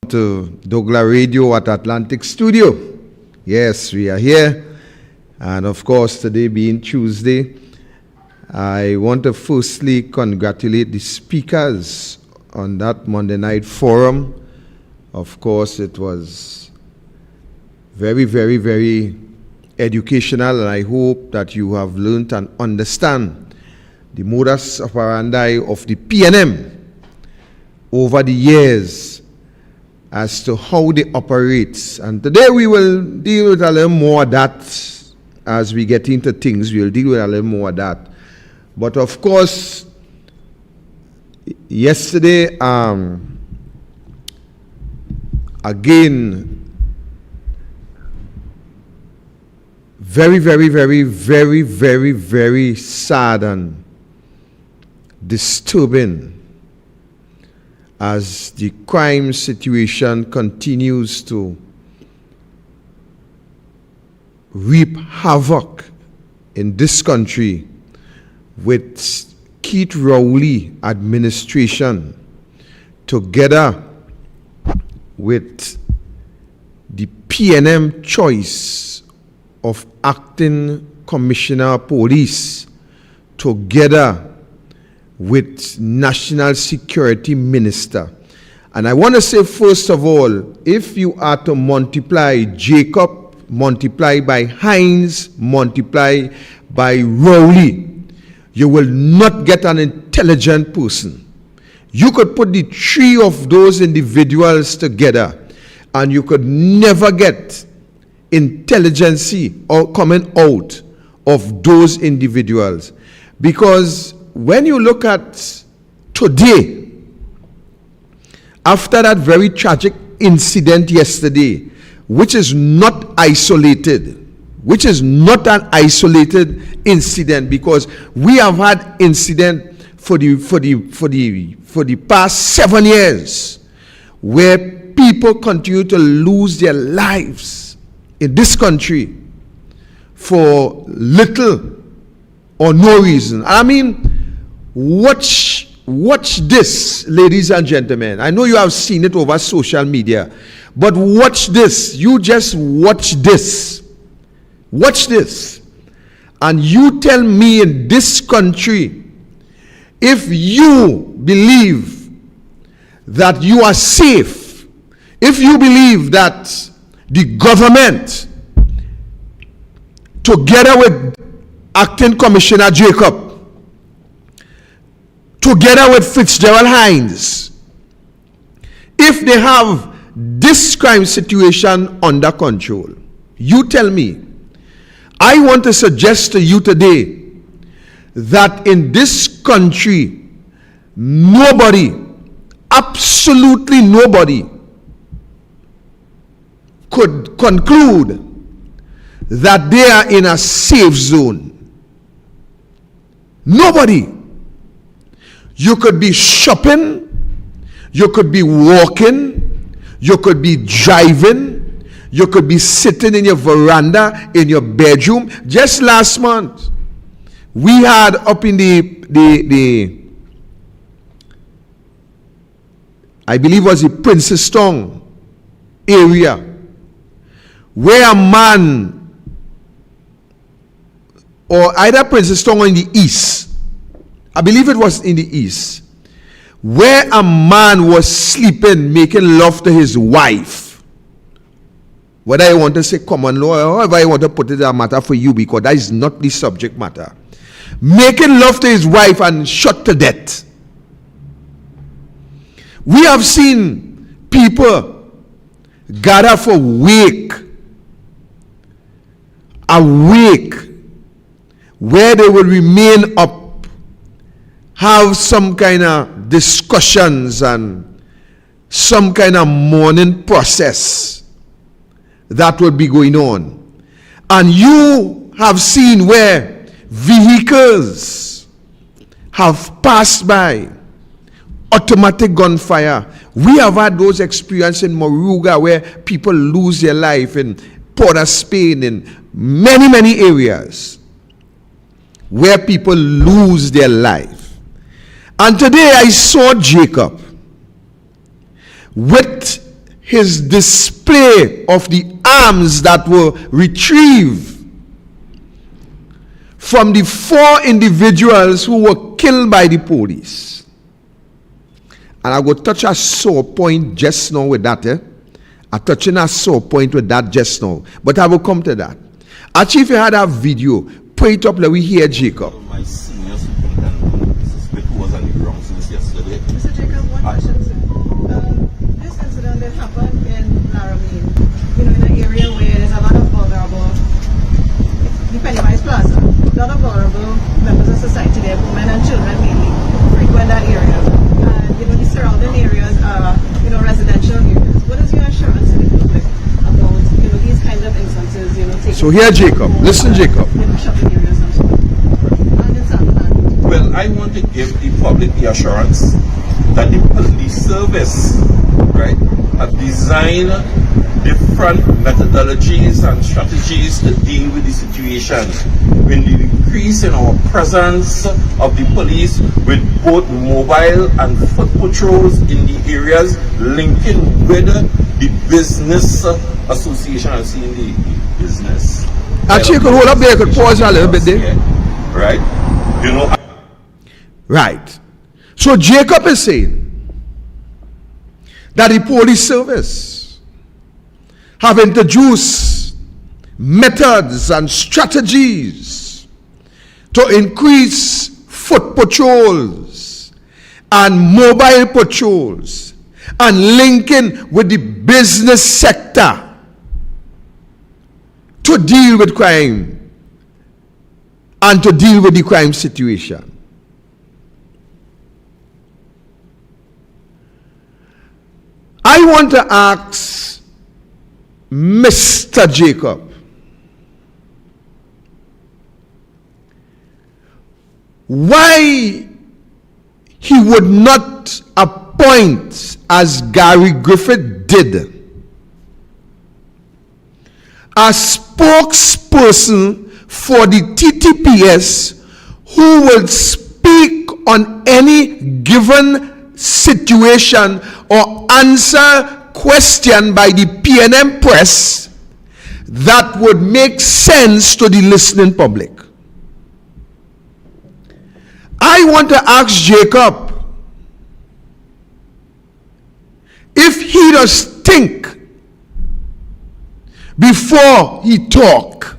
To douglAR Radio at Atlantic Studio. Yes, we are here. And of course, today being Tuesday, I want to firstly congratulate the speakers on that Monday night forum. Of course, it was very, very, very educational, and I hope that you have learned and understand the modus operandi of the PNM over the years as to how they operate. And today we will deal with a little more of that. As we get into things, we'll deal with a little more of that. But of course, yesterday, again, very, very, very, very, very, very sad and disturbing as the crime situation continues to reap havoc in this country with Keith Rowley administration together with the PNM choice of acting commissioner of police together with National Security Minister. And I want to say, first of all, if you are to multiply Jacob, multiply by Hines, multiply by Rowley, you will not get an intelligent person. You could put the three of those individuals together and you could never get intelligence or coming out of those individuals. Because when you look at today, after that very tragic incident yesterday, which is not isolated, which is not an isolated incident, because we have had incident for the past 7 years where people continue to lose their lives in this country for little or no reason. I mean, watch this, ladies and gentlemen. I know you have seen it over social media, but watch this. You just watch this. Watch this. And you tell me, in this country, if you believe that you are safe, if you believe that the government, together with Acting Commissioner Jacob, together with Fitzgerald Hines, if they have this crime situation under control, you tell me. I want to suggest to you today that in this country, nobody, absolutely nobody, could conclude that they are in a safe zone. Nobody. You could be shopping, you could be walking, you could be driving, you could be sitting in your veranda, in your bedroom. Just last month, We had up in the I believe was the Princestown area, where a man, or either Princestown or in the east, I believe it was in the east, where a man was sleeping, making love to his wife. Whether I want to say common law or however I want to put it, a matter for you, because that is not the subject matter. Making love to his wife and shot to death. We have seen people gather for a wake, where they will remain up, have some kind of discussions and some kind of mourning process that will be going on. And you have seen where vehicles have passed by, automatic gunfire. We have had those experiences in Moruga where people lose their life, in Port of Spain, in many, many areas where people lose their life. And today I saw Jacob with his display of the arms that were retrieved from the 4 individuals who were killed by the police. And I will touch a sore point just now with that. I'm touching a sore point with that just now. But I will come to that. Actually, if you had a video, play it up, let we hear Jacob. My senior superintendent, suspect who was on the ground since yesterday. Mr. Jacob, one question, sir. This incident that happened in Laramine, in an area where there's a lot of vulnerable, the Pennywise Plaza, a lot of vulnerable members of society there, women and children mainly, frequent that area. And, the surrounding areas are, residential areas. What is your assurance to the public about, these kinds of instances, taking So here, Jacob. Listen, Jacob. shopping areas and so on. And in Southland. Well, I want to give the public the assurance that the police service, right, have designed different methodologies and strategies to deal with the situation. When the increase in our presence of the police with both mobile and foot patrols in the areas linking with the business association, I've seen the business. Actually, you could hold up there, you could pause a little bit there. Right? Right. So Jacob is saying that the police service have introduced methods and strategies to increase foot patrols and mobile patrols and linking with the business sector to deal with crime and to deal with the crime situation. I want to ask Mr. Jacob, why he would not appoint, as Gary Griffith did, a spokesperson for the TTPS who will speak on any given situation or answer question by the PNM press that would make sense to the listening public. I want to ask Jacob if he does think before he talk.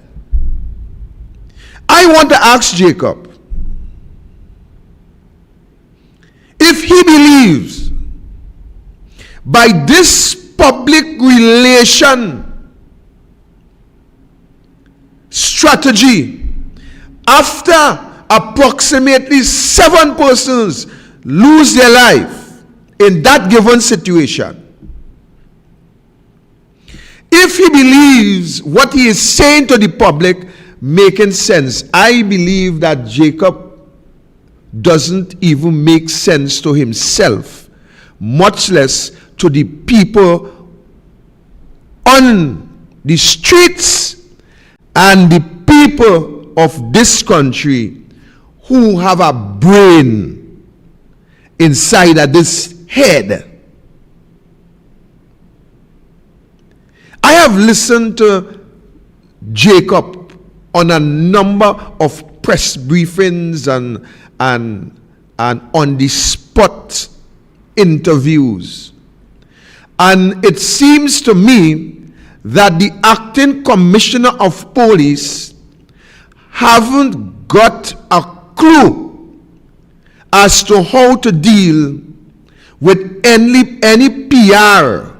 I want to ask Jacob if he believes by this public relation strategy, after approximately 7 persons lose their life in that given situation, if he believes what he is saying to the public making sense, I believe that Jacob doesn't even make sense to himself, much less to the people on the streets and the people of this country who have a brain inside of this head. I have listened to Jacob on a number of press briefings and on the spot interviews. And it seems to me that the acting commissioner of police haven't got a clue as to how to deal with any PR,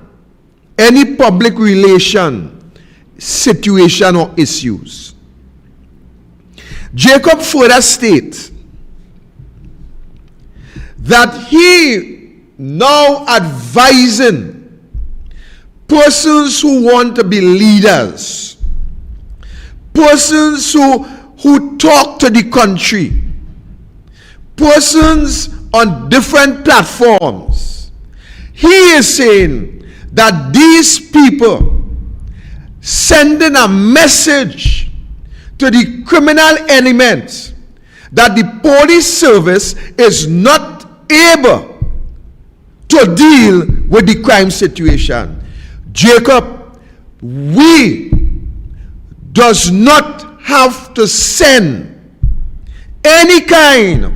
any public relation situation or issues. Jacob further states that he now advising persons who want to be leaders, persons who talk to the country, persons on different platforms. He is saying that these people sending a message to the criminal elements that the police service is not able to deal with the crime situation. Jacob, we does not have to send any kind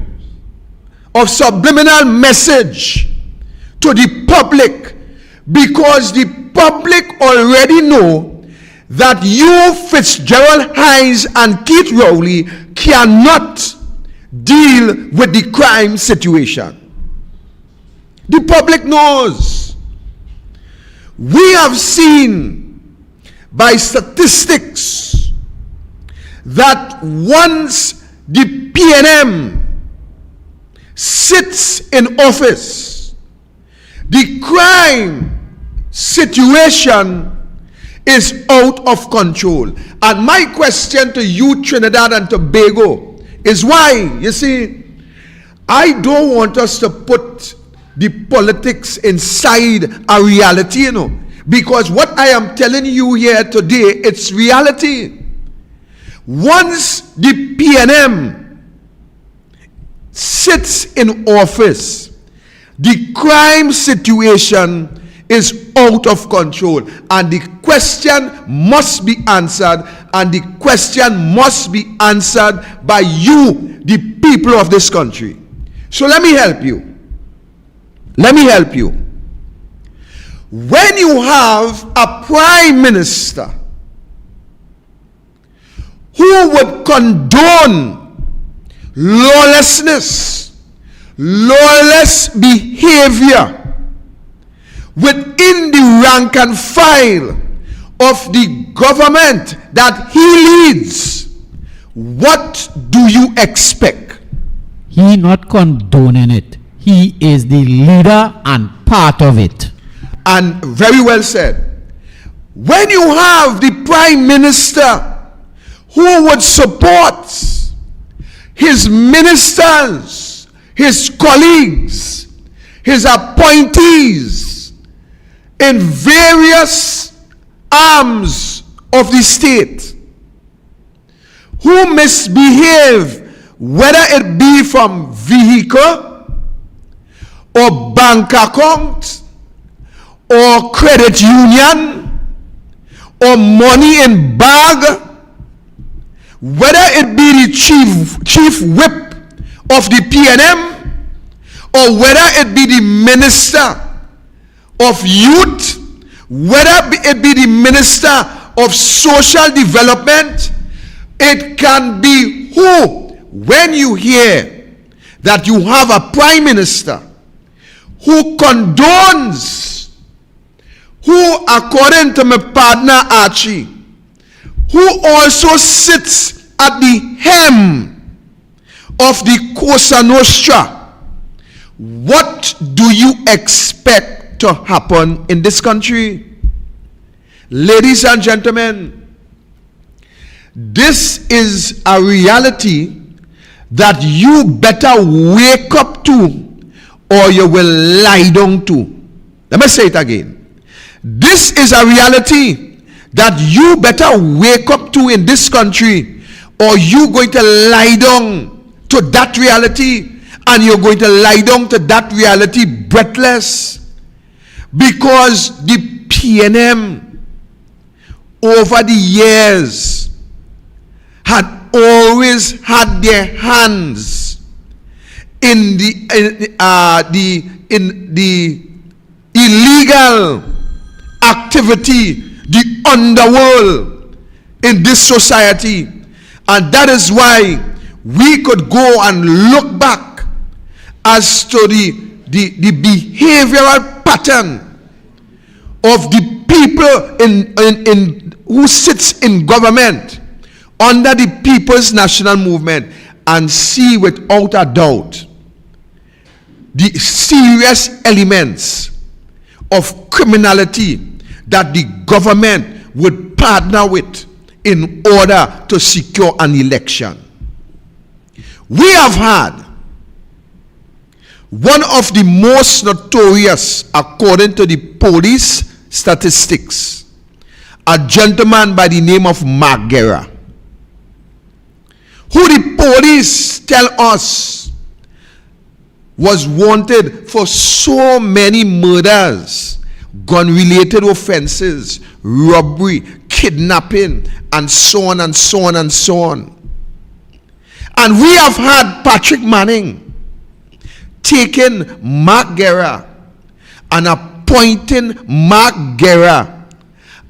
of subliminal message to the public, because the public already know that you, Fitzgerald Hines and Keith Rowley, cannot deal with the crime situation. The public knows. We have seen by statistics that once the PNM sits in office, the crime situation is out of control. And my question to you, Trinidad and Tobago, is why? You see, I don't want us to put the politics inside a reality, you know, because what I am telling you here today, it's reality. Once the PNM sits in office, the crime situation is out of control, and the question must be answered, and the question must be answered by you, the people of this country. So let me help you. Let me help you. When you have a prime minister who would condone lawlessness, lawless behavior within the rank and file of the government that he leads, what do you expect? He not condoning it. He is the leader and part of it. And very well said. When you have the prime minister who would support his ministers, his colleagues, his appointees in various arms of the state, who misbehave, whether it be from vehicle or bank account or credit union or money in bag, whether it be the chief whip of the PNM or whether it be the minister of youth, whether it be the minister of social development, it can be who. When you hear that you have a prime minister who condones, who, according to my partner Archie, who also sits at the hem of the Cosa Nostra, what do you expect to happen in this country? Ladies and gentlemen, this is a reality that you better wake up to, or you will lie down to. Let me say it again. This is a reality that you better wake up to in this country, or you going to lie down to that reality, and you're going to lie down to that reality breathless, because the PNM over the years had always had their hands in the illegal activity, the underworld in this society. And that is why we could go and look back as to the behavioral pattern of the people in who sits in government under the People's National Movement, and see without a doubt the serious elements of criminality that the government would partner with in order to secure an election. We have had one of the most notorious, according to the police statistics, a gentleman by the name of Mark Guerra, who the police tell us was wanted for so many murders, gun-related offenses, robbery, kidnapping, and so on and so on and so on. And we have had Patrick Manning taking Mark Guerra and appointing Mark Guerra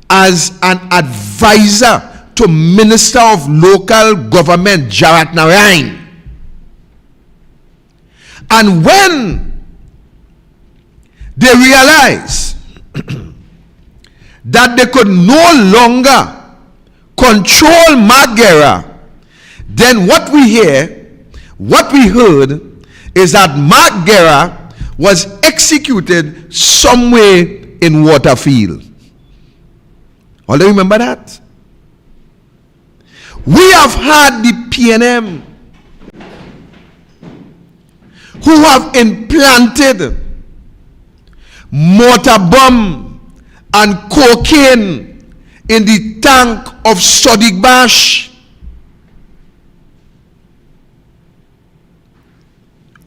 as an advisor to Minister of Local Government Jarat Narayan. And when they realized that they could no longer control Mark Guerra, then what we heard is that Mark Guerra was executed somewhere in Waterfield. All do you remember that? We have had the PNM who have implanted mortar bomb and cocaine in the tank of Sadiq Bash.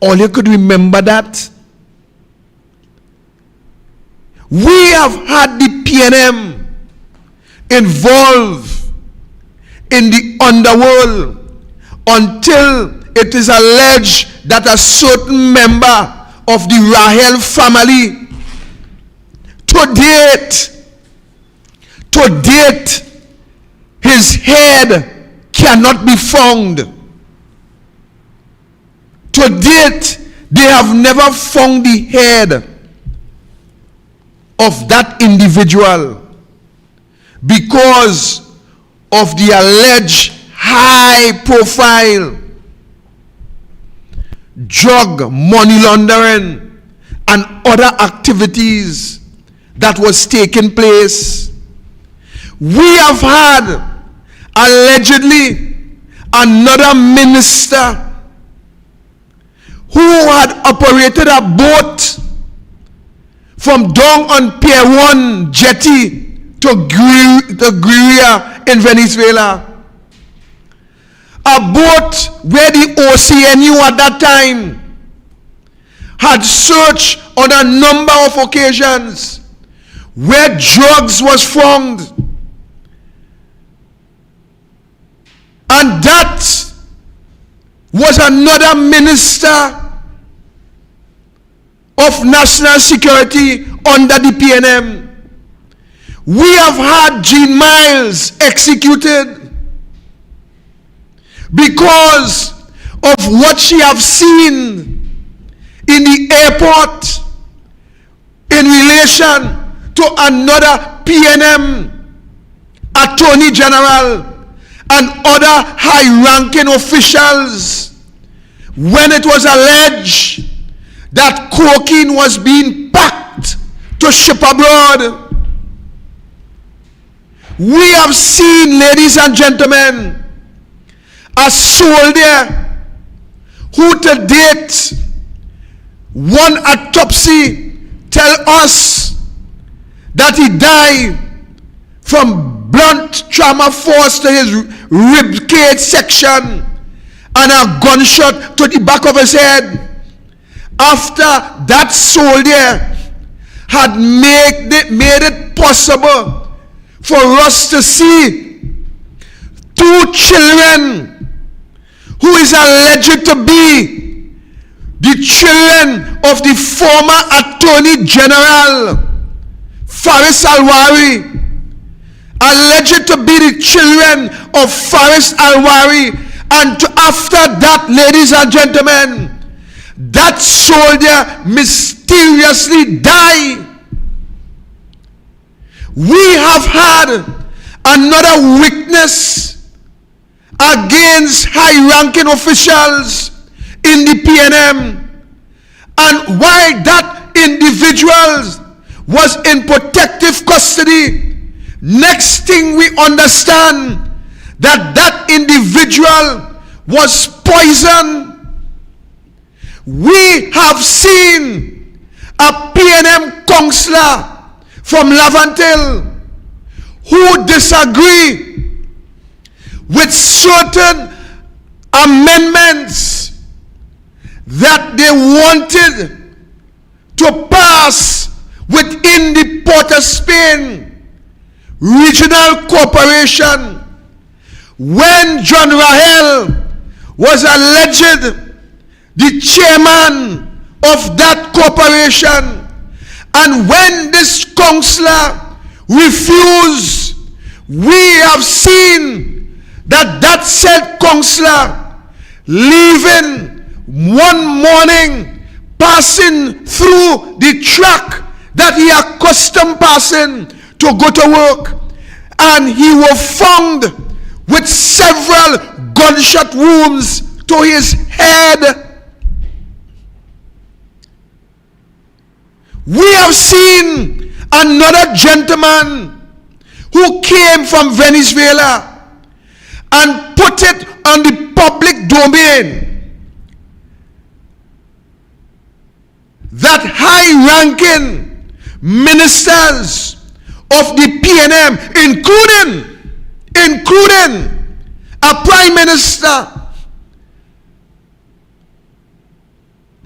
All you could remember that? We have had the PNM involved in the underworld until it is alleged that a certain member of the Rahel family to date his head cannot be found. To date, they have never found the head of that individual because of the alleged high profile drug money laundering and other activities that was taking place. We have had allegedly another minister who had operated a boat from down on Pier 1 jetty to Guerilla in Venezuela. A boat where the OCNU at that time had searched on a number of occasions where drugs was found. And that was another minister of national security under the PNM. We have had Jean Miles executed because of what she have seen in the airport in relation to another PNM Attorney General and other high-ranking officials when it was alleged that cocaine was being packed to ship abroad. We have seen, ladies and gentlemen, a soldier who to date, one autopsy tell us that he died from blunt trauma force to his rib cage section and a gunshot to the back of his head. After that soldier had made it possible for us to see two children who is alleged to be the children of the former Attorney General Faris Alwari, alleged to be the children of Faris Alwari, and after that, ladies and gentlemen, that soldier mysteriously died. We have had another witness against high-ranking officials in the PNM, and while that individual was in protective custody, next thing we understand that that individual was poisoned. We have seen a PNM councillor from Laventille who disagree with certain amendments that they wanted to pass within the Port of Spain Regional Corporation, when John Rahel was alleged the chairman of that corporation, and when this councillor refused, we have seen that said councillor leaving one morning, passing through the track that he accustomed passing to go to work, and he was found with several gunshot wounds to his head. We have seen another gentleman who came from Venezuela and put it on the public domain that high-ranking ministers of the PNM, including a prime minister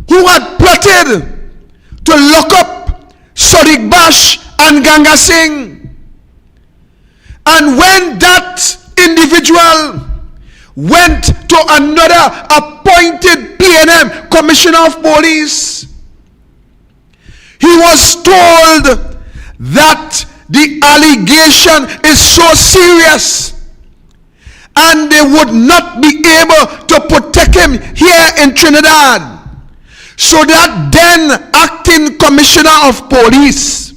who had plotted to lock up Sadiq Bash and Ganga Singh. And when that individual went to another appointed PNM Commissioner of Police, he was told that the allegation is so serious and they would not be able to protect him here in Trinidad. So that then acting Commissioner of Police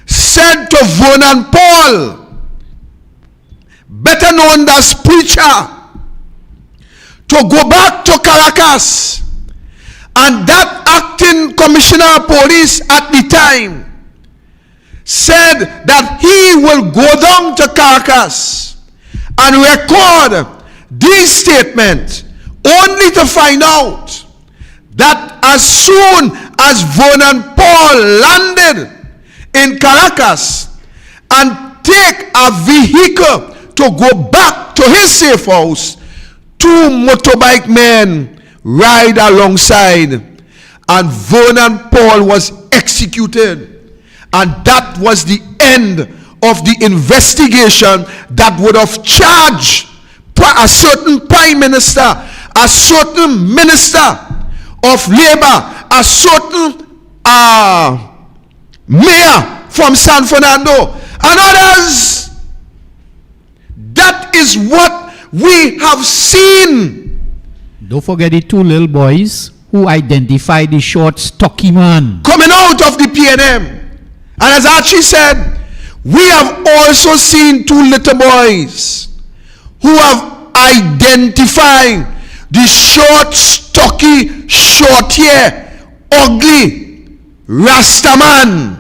said to Vernon Paul, better known as Preacher, to go back to Caracas. And that acting Commissioner of Police at the time said that he will go down to Caracas and record this statement, only to find out that as soon as Vernon Paul landed in Caracas and take a vehicle to go back to his safe house, two motorbike men ride alongside, and Vernon Paul was executed. And that was the end of the investigation that would have charged a certain prime minister, a certain minister of labor, a certain mayor from San Fernando, and others. That is what we have seen. Don't forget the two little boys who identified the short, stocky man coming out of the PNM. And as Archie said, we have also seen two little boys who have identified the short, stocky, short hair, ugly Rastaman.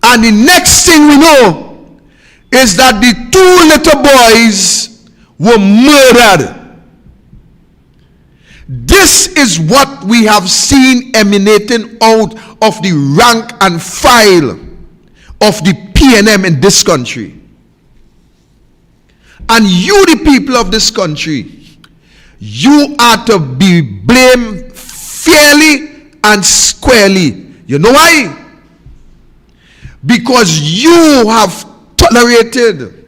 And the next thing we know is that the two little boys were murdered. This is what we have seen emanating out of the rank and file of the PNM in this country. And you, the people of this country, you are to be blamed fairly and squarely. You know why? Because you have tolerated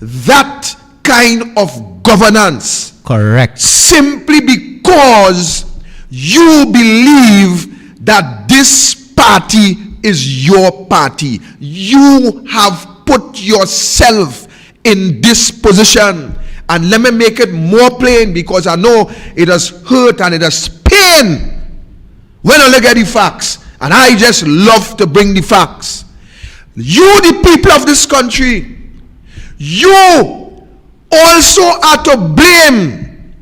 that kind of governance. Correct. Simply because you believe that this party is your party. You have put yourself in this position. And let me make it more plain, because I know it has hurt and it has pain when I look at the facts. And I just love to bring the facts. You, the people of this country, you also are to blame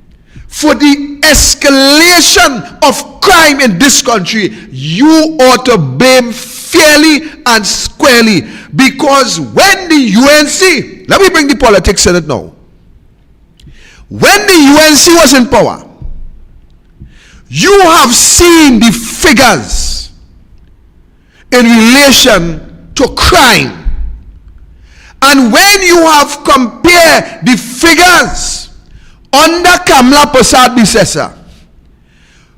for the escalation of crime in this country. You ought to blame fairly and squarely, because when the UNC, let me bring the politics in it now. When the UNC was in power, you have seen the figures in relation to crime. And when you have compared the figures under Kamla Prasad Bisesa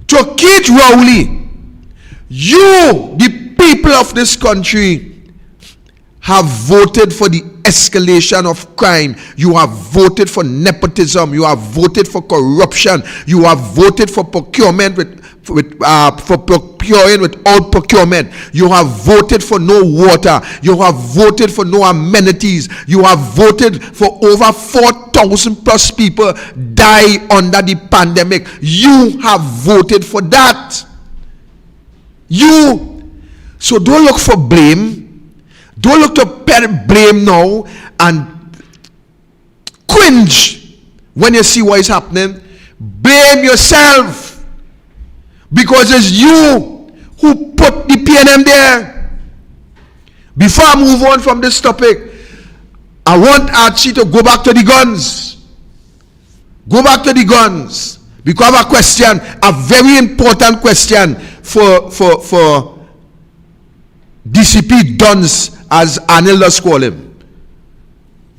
to Keith Rowley, you, the people of this country, have voted for the escalation of crime. You have voted for nepotism. You have voted for corruption. You have voted for procurement for procuring without procurement. You have voted for no water. You have voted for no amenities. You have voted for over 4,000 plus people die under the pandemic. You have voted for that. So don't look for blame. Don't look to blame now and cringe when you see what is happening. Blame yourself, because it's you who put the PNM there. Before I move on from this topic, I want Archie to go back to the guns. Go back to the guns. Because I have a question, a very important question for DCP Duns, as Anil does call him.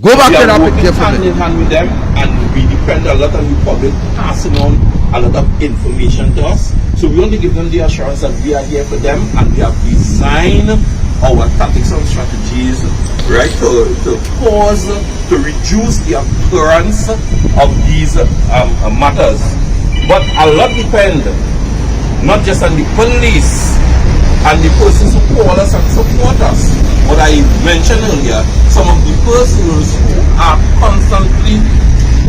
Go back to that picture for hand me. in hand with them, and we depend a lot on the public passing on a lot of information to us. So we want to give them the assurance that we are here for them, and we have designed our tactics and strategies, right, to cause, to reduce the occurrence of these matters. But a lot depends, not just on the police and the persons who call us and support us. What I mentioned earlier, some of the persons who are constantly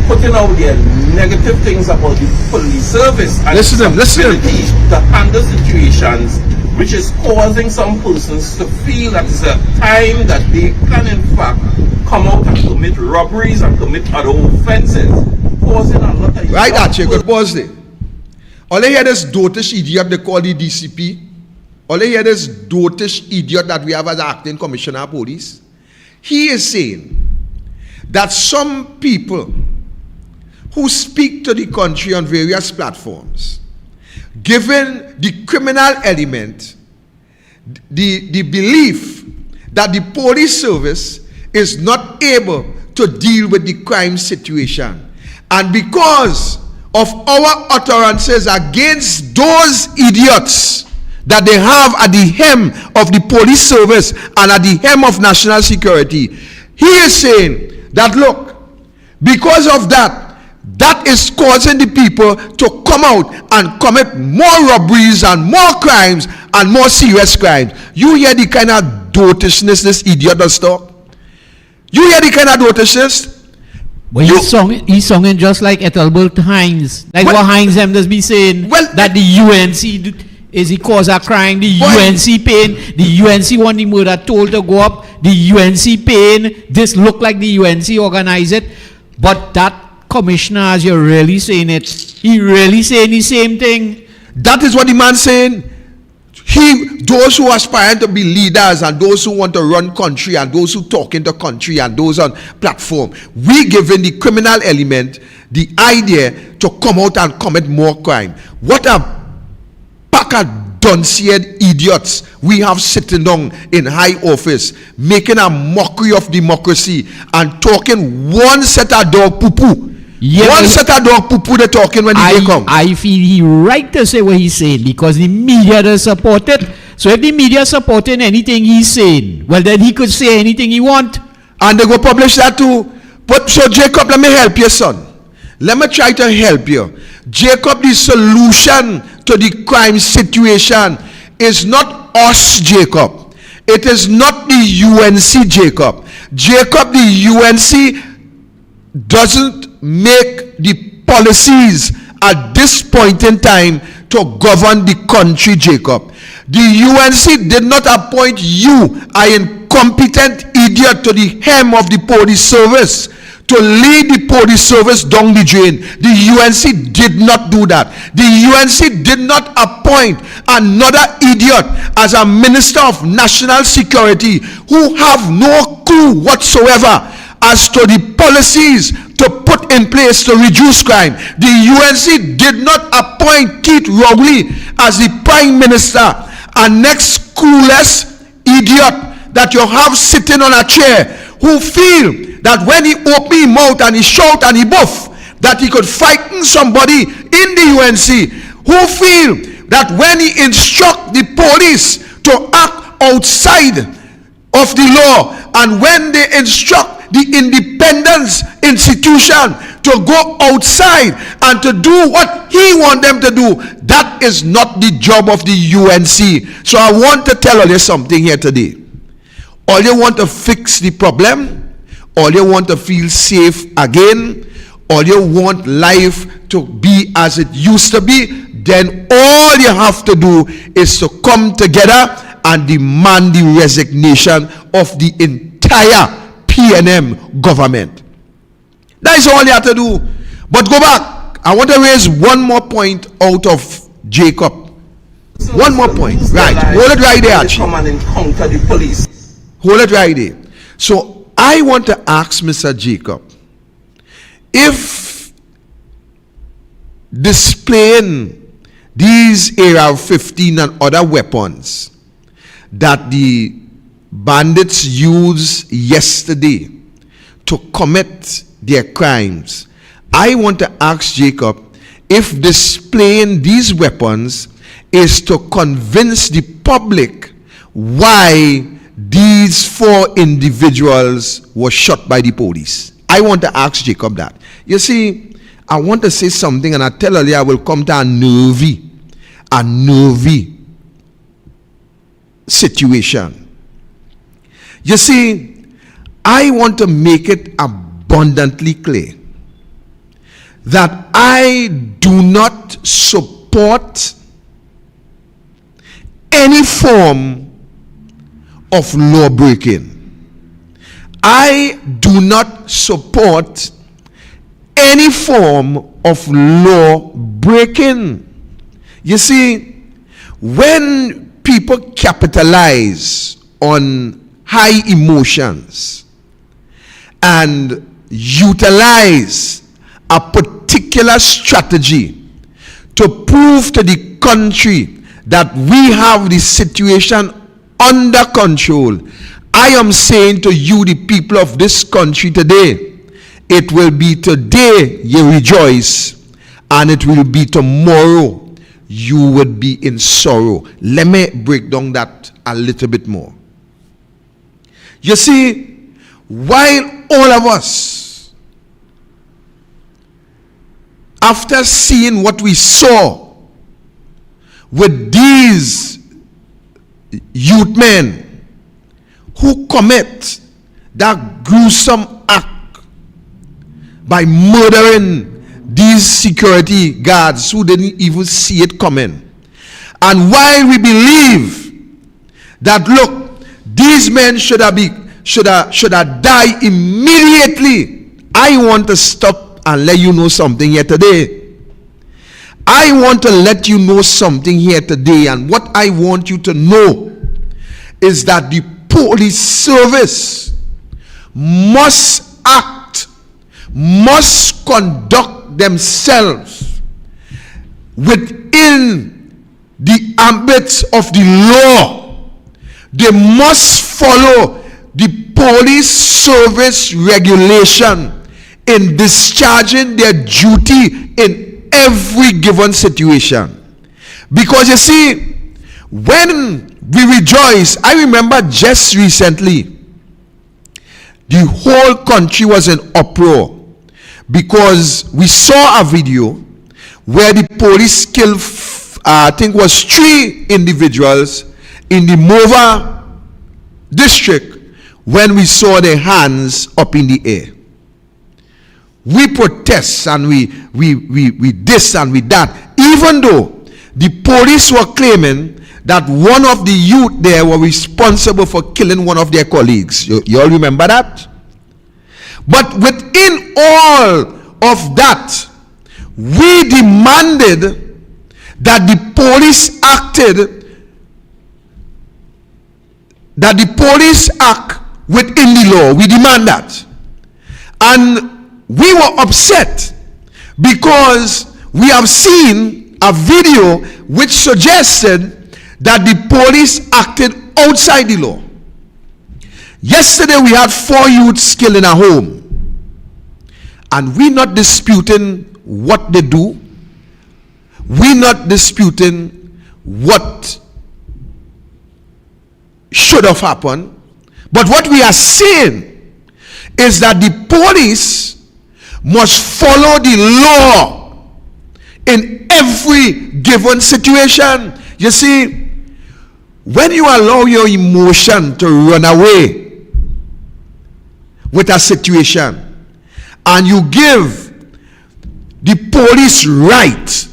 putting out their negative things about the police service and Listen to them. to handle situations, which is causing some persons to feel that it's a time that they can in fact come out and commit robberies and commit other offenses, causing a lot of... Right, Archie, you could pause there. All I hear this dotish idiot they call the DCP. All I hear this dotish idiot that we have as acting commissioner of police. He is saying that some people who speak to the country on various platforms, given the criminal element, the belief that the police service is not able to deal with the crime situation. And because of our utterances against those idiots that they have at the hem of the police service and at the hem of national security, he is saying that, look, because of that, that is causing the people to come out and commit more robberies and more crimes and more serious crimes. You hear the kind of dotishness this idiot does talk? You hear the kind of dotishness? But he's singing just like Ethelbert Hines. Like what Hines them does be saying, that the UNC is the cause of crime, the UNC paying, the UNC want the murder toll to go up, the UNC paying, this look like the UNC organize it. But that commissioner, as you're really saying it, he really saying the same thing. That is what the man saying. Those who aspire to be leaders and those who want to run country and those who talk in the country and those on platform, we given the criminal element the idea to come out and commit more crime. What a pack of dunce-head idiots we have sitting down in high office, making a mockery of democracy and talking one set of dog poo-poo. Yeah, One set of dog poo-poo they're talking when they come. I feel he right to say what he's saying because the media does support it. So if the media supporting anything he's saying, well then he could say anything he want. And they go publish that too. But so Jacob, let me help you, son. Let me try to help you. Jacob, the solution to the crime situation is not us, Jacob. It is not the UNC, Jacob. Jacob, the UNC doesn't make the policies at this point in time to govern the country, Jacob. The UNC did not appoint you, an incompetent idiot, to the helm of the police service, to lead the police service down the drain. The UNC did not do that. The UNC did not appoint another idiot as a minister of national security who have no clue whatsoever as to the policies to put in place to reduce crime. The UNC did not appoint Keith Rowley as the prime minister, a next clueless idiot that you have sitting on a chair who feel that when he open his mouth and he shout and he buff, that he could frighten somebody in the UNC, who feel that when he instruct the police to act outside of the law, and when they instruct the independence institution to go outside and to do what he want them to do, that is not the job of the UNC. So I want to tell you something here today. All you want to fix the problem, all you want to feel safe again, all you want life to be as it used to be, then all you have to do is to come together and demand the resignation of the entire PNM government. That is all you have to do. But go back. I want to raise one more point out of Jacob. One more point. Right. Hold it right there, Archie. Come and encounter the police. Hold it right there. So I want to ask Mr. Jacob, if displaying these AR-15 and other weapons that the bandits used yesterday to commit their crimes, I want to ask Jacob if displaying these weapons is to convince the public why these 4 individuals were shot by the police. I want to ask Jacob that. You see, I want to say something, and I tell you I will come to a nervy situation. You see, I want to make it abundantly clear that I do not support any form of law breaking. I do not support any form of law breaking. You see, when people capitalize on high emotions and utilize a particular strategy to prove to the country that we have the situation under control, I am saying to you, the people of this country today, it will be today you rejoice, and it will be tomorrow you would be in sorrow. Let me break down that a little bit more. You see, while all of us, after seeing what we saw with these youth men who commit that gruesome act by murdering these security guards who didn't even see it coming, and while we believe that, look, these men should have died immediately, I want to stop and let you know something here today. I want to let you know something here today, and what I want you to know is that the police service must act, must conduct themselves within the ambit of the law. They must follow the police service regulation in discharging their duty in every given situation. Because you see, when we rejoice, I remember just recently, the whole country was in uproar because we saw a video where the police killed, I think was 3 individuals in the Mova district when we saw their hands up in the air. We protest and we this and we that, even though the police were claiming that one of the youth there were responsible for killing one of their colleagues. You all remember that? But within all of that, we demanded that the police act within the law. We demand that. And we were upset because we have seen a video which suggested that the police acted outside the law. Yesterday we had 4 youths killed in a home, and we're not disputing what they do. We're not disputing what should have happened. But what we are saying is that the police must follow the law in every given situation. You see, when you allow your emotion to run away with a situation and you give the police right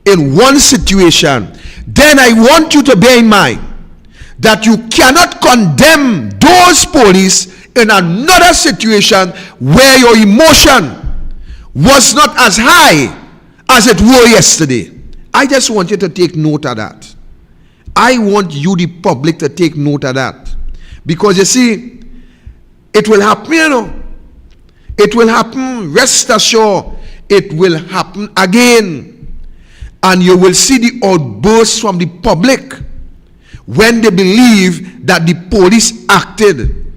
in one situation, then I want you to bear in mind that you cannot condemn those police in another situation where your emotion was not as high as it were yesterday. I just want you to take note of that. I want you, the public, to take note of that. Because you see, it will happen, you know. It will happen, rest assured, it will happen again. And you will see the outbursts from the public when they believe that the police acted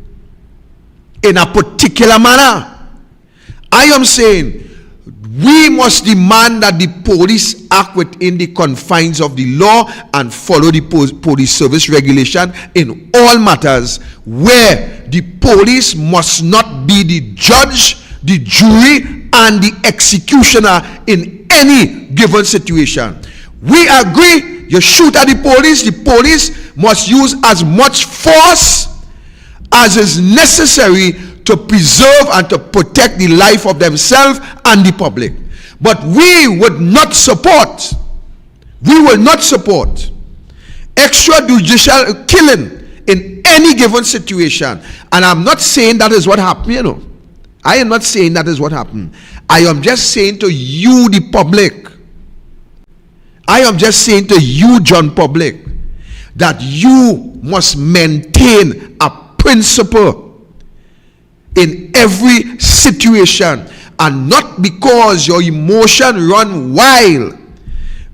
in a particular manner. I am saying, we must demand that the police act within the confines of the law and follow the police service regulation in all matters, where the police must not be the judge, the jury, and the executioner in any given situation. We agree, you shoot at the police must use as much force as is necessary to preserve and to protect the life of themselves and the public. But we will not support extrajudicial killing in any given situation. And I'm not saying that is what happened, you know. I am not saying that is what happened. I am just saying to you, the public, I am just saying to you, John Public, that you must maintain a principle in every situation, and not because your emotion run wild,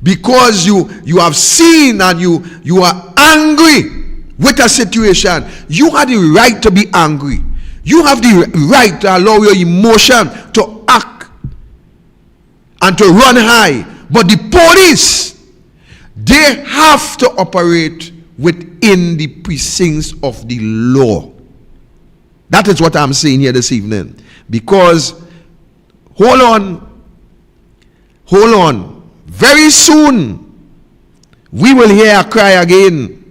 because you have seen and you are angry with a situation. You have the right to be angry. You have the right to allow your emotion to act and to run high. But the police, they have to operate within the precincts of the law. That is what I'm saying here this evening. Because, hold on, very soon, we will hear a cry again.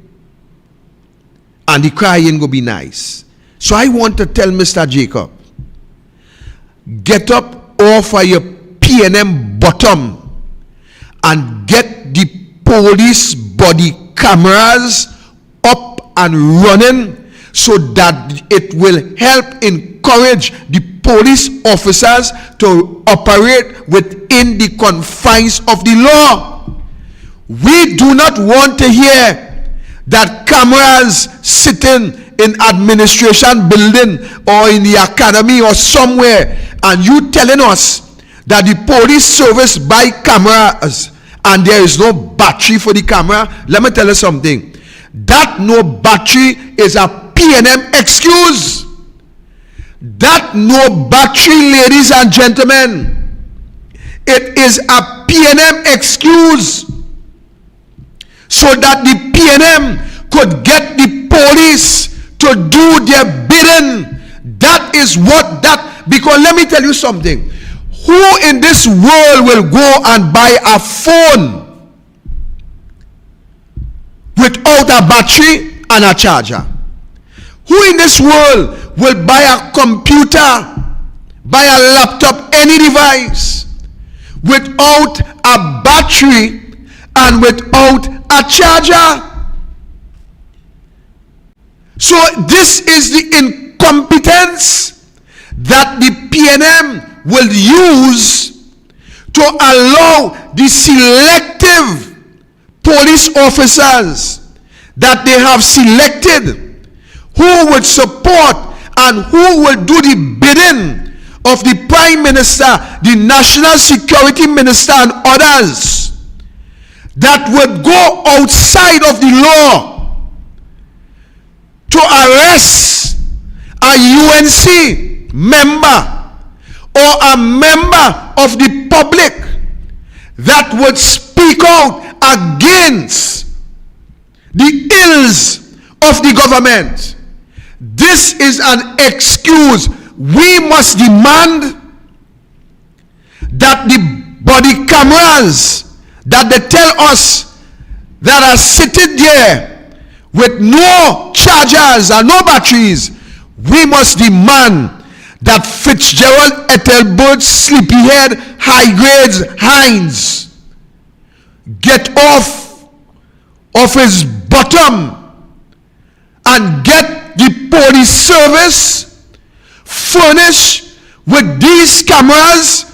And the cry ain't gonna be nice. So I want to tell Mr. Jacob, get up off of your P&M bottom and get the police body cameras up and running, so that it will help encourage the police officers to operate within the confines of the law. We do not want to hear that cameras sitting in administration building or in the academy or somewhere, and you telling us that the police service buy cameras and there is no battery for the camera, let me tell you something. That no battery is a P&M excuse. That no battery, ladies and gentlemen, it is a P&M excuse, so that the P&M could get the police to do their bidding. That is what that, because let me tell you something. Who in this world will go and buy a phone without a battery and a charger? Who in this world will buy a computer, buy a laptop, any device without a battery and without a charger? So this is the incompetence that the P&M will use to allow the selective police officers that they have selected, who would support and who will do the bidding of the Prime Minister, the National Security Minister, and others, that would go outside of the law to arrest a UNC member or a member of the public that would speak out against the ills of the government. This is an excuse. We must demand that the body cameras that they tell us that are sitting there with no chargers and no batteries, we must demand that Fitzgerald, Ethelbert, Sleepyhead, High Grades, Hines get off of his bottom and get the police service furnished with these cameras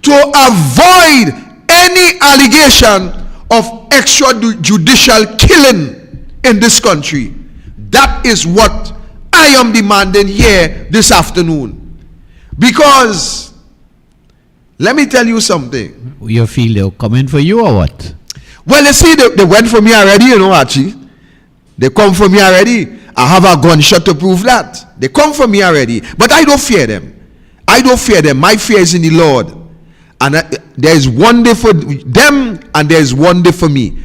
to avoid any allegation of extrajudicial killing in this country. That is what I am demanding here this afternoon. Because let me tell you something. You feel they're coming for you or what? Well, you see, they went for me already, Archie. They come for me already. I have a gunshot to prove that. They come for me already. But I don't fear them. I don't fear them. My fear is in the Lord. And there is one day for them, and there is one day for me.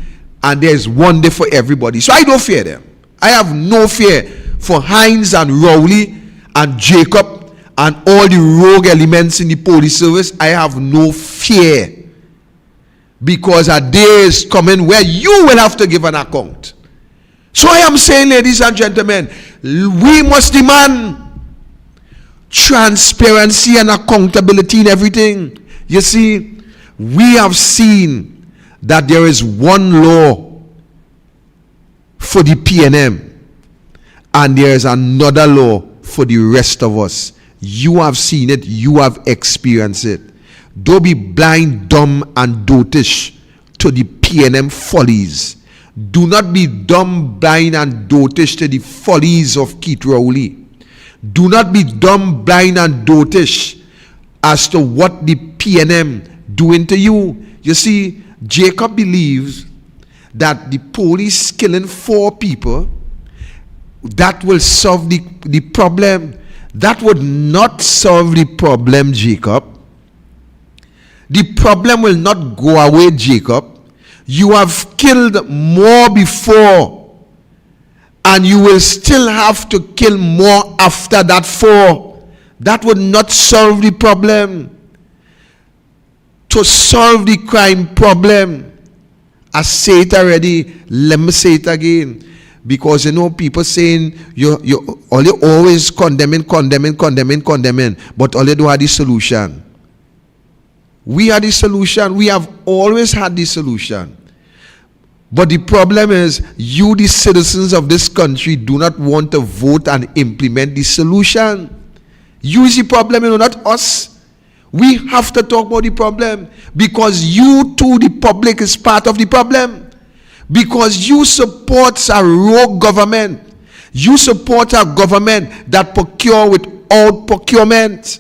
And there is one day for everybody. So I don't fear them. I have no fear for Hines and Rowley and Jacob and all the rogue elements in the police service. I have no fear. Because a day is coming where you will have to give an account. So I am saying, ladies and gentlemen, we must demand transparency and accountability in everything. You see, we have seen that there is one law for the P&M and there is another law for the rest of us. You have seen it, you have experienced it. Don't be blind, dumb, and dotish to the P&M follies. Do not be dumb, blind, and dotish to the follies of Keith Rowley. Do not be dumb, blind, and dotish as to what the P&M doing to you. You see, Jacob believes that the police killing 4 people, that will solve the problem. That would not solve the problem, Jacob. The problem will not go away, Jacob. You have killed more before, and you will still have to kill more after that 4. That would not solve the problem. To solve the crime problem, I say it already, let me say it again. Because people saying you always condemning, but all you do have the solution. We are the solution. We have always had the solution. But the problem is, you, the citizens of this country, do not want to vote and implement the solution. You is the problem, not us. We have to talk about the problem, because you too, the public, is part of the problem. Because you support a rogue government. You support a government that procure without procurement.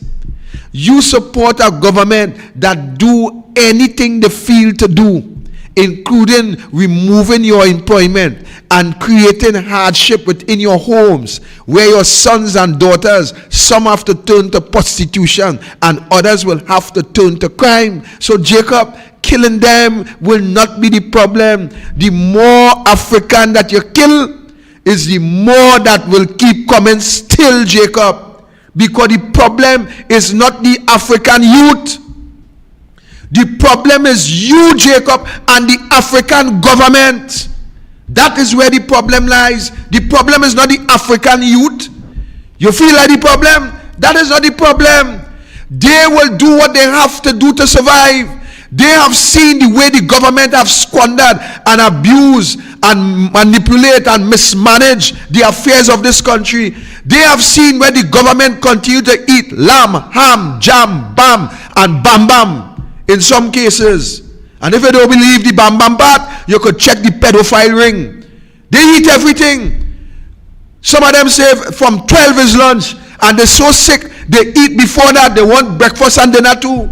You support a government that do anything they feel to do. including removing your employment and creating hardship within your homes, where your sons and daughters, some have to turn to prostitution and others will have to turn to crime. So Jacob, killing them will not be the problem. The more African that you kill is the more that will keep coming still, Jacob. Because the problem is not the African youth. The problem is you, Jacob, and the African government. That is where the problem lies. The problem is not the African youth. You feel like the problem? That is not the problem. They will do what they have to do to survive. They have seen the way the government have squandered and abused and manipulate and mismanage the affairs of this country. They have seen where the government continue to eat lamb, ham, jam, bam, and bam bam in some cases. And if you don't believe the bam bam part, you could check the pedophile ring. They eat everything. Some of them say from 12 is lunch, and they're so sick they eat before that. They want breakfast and dinner too.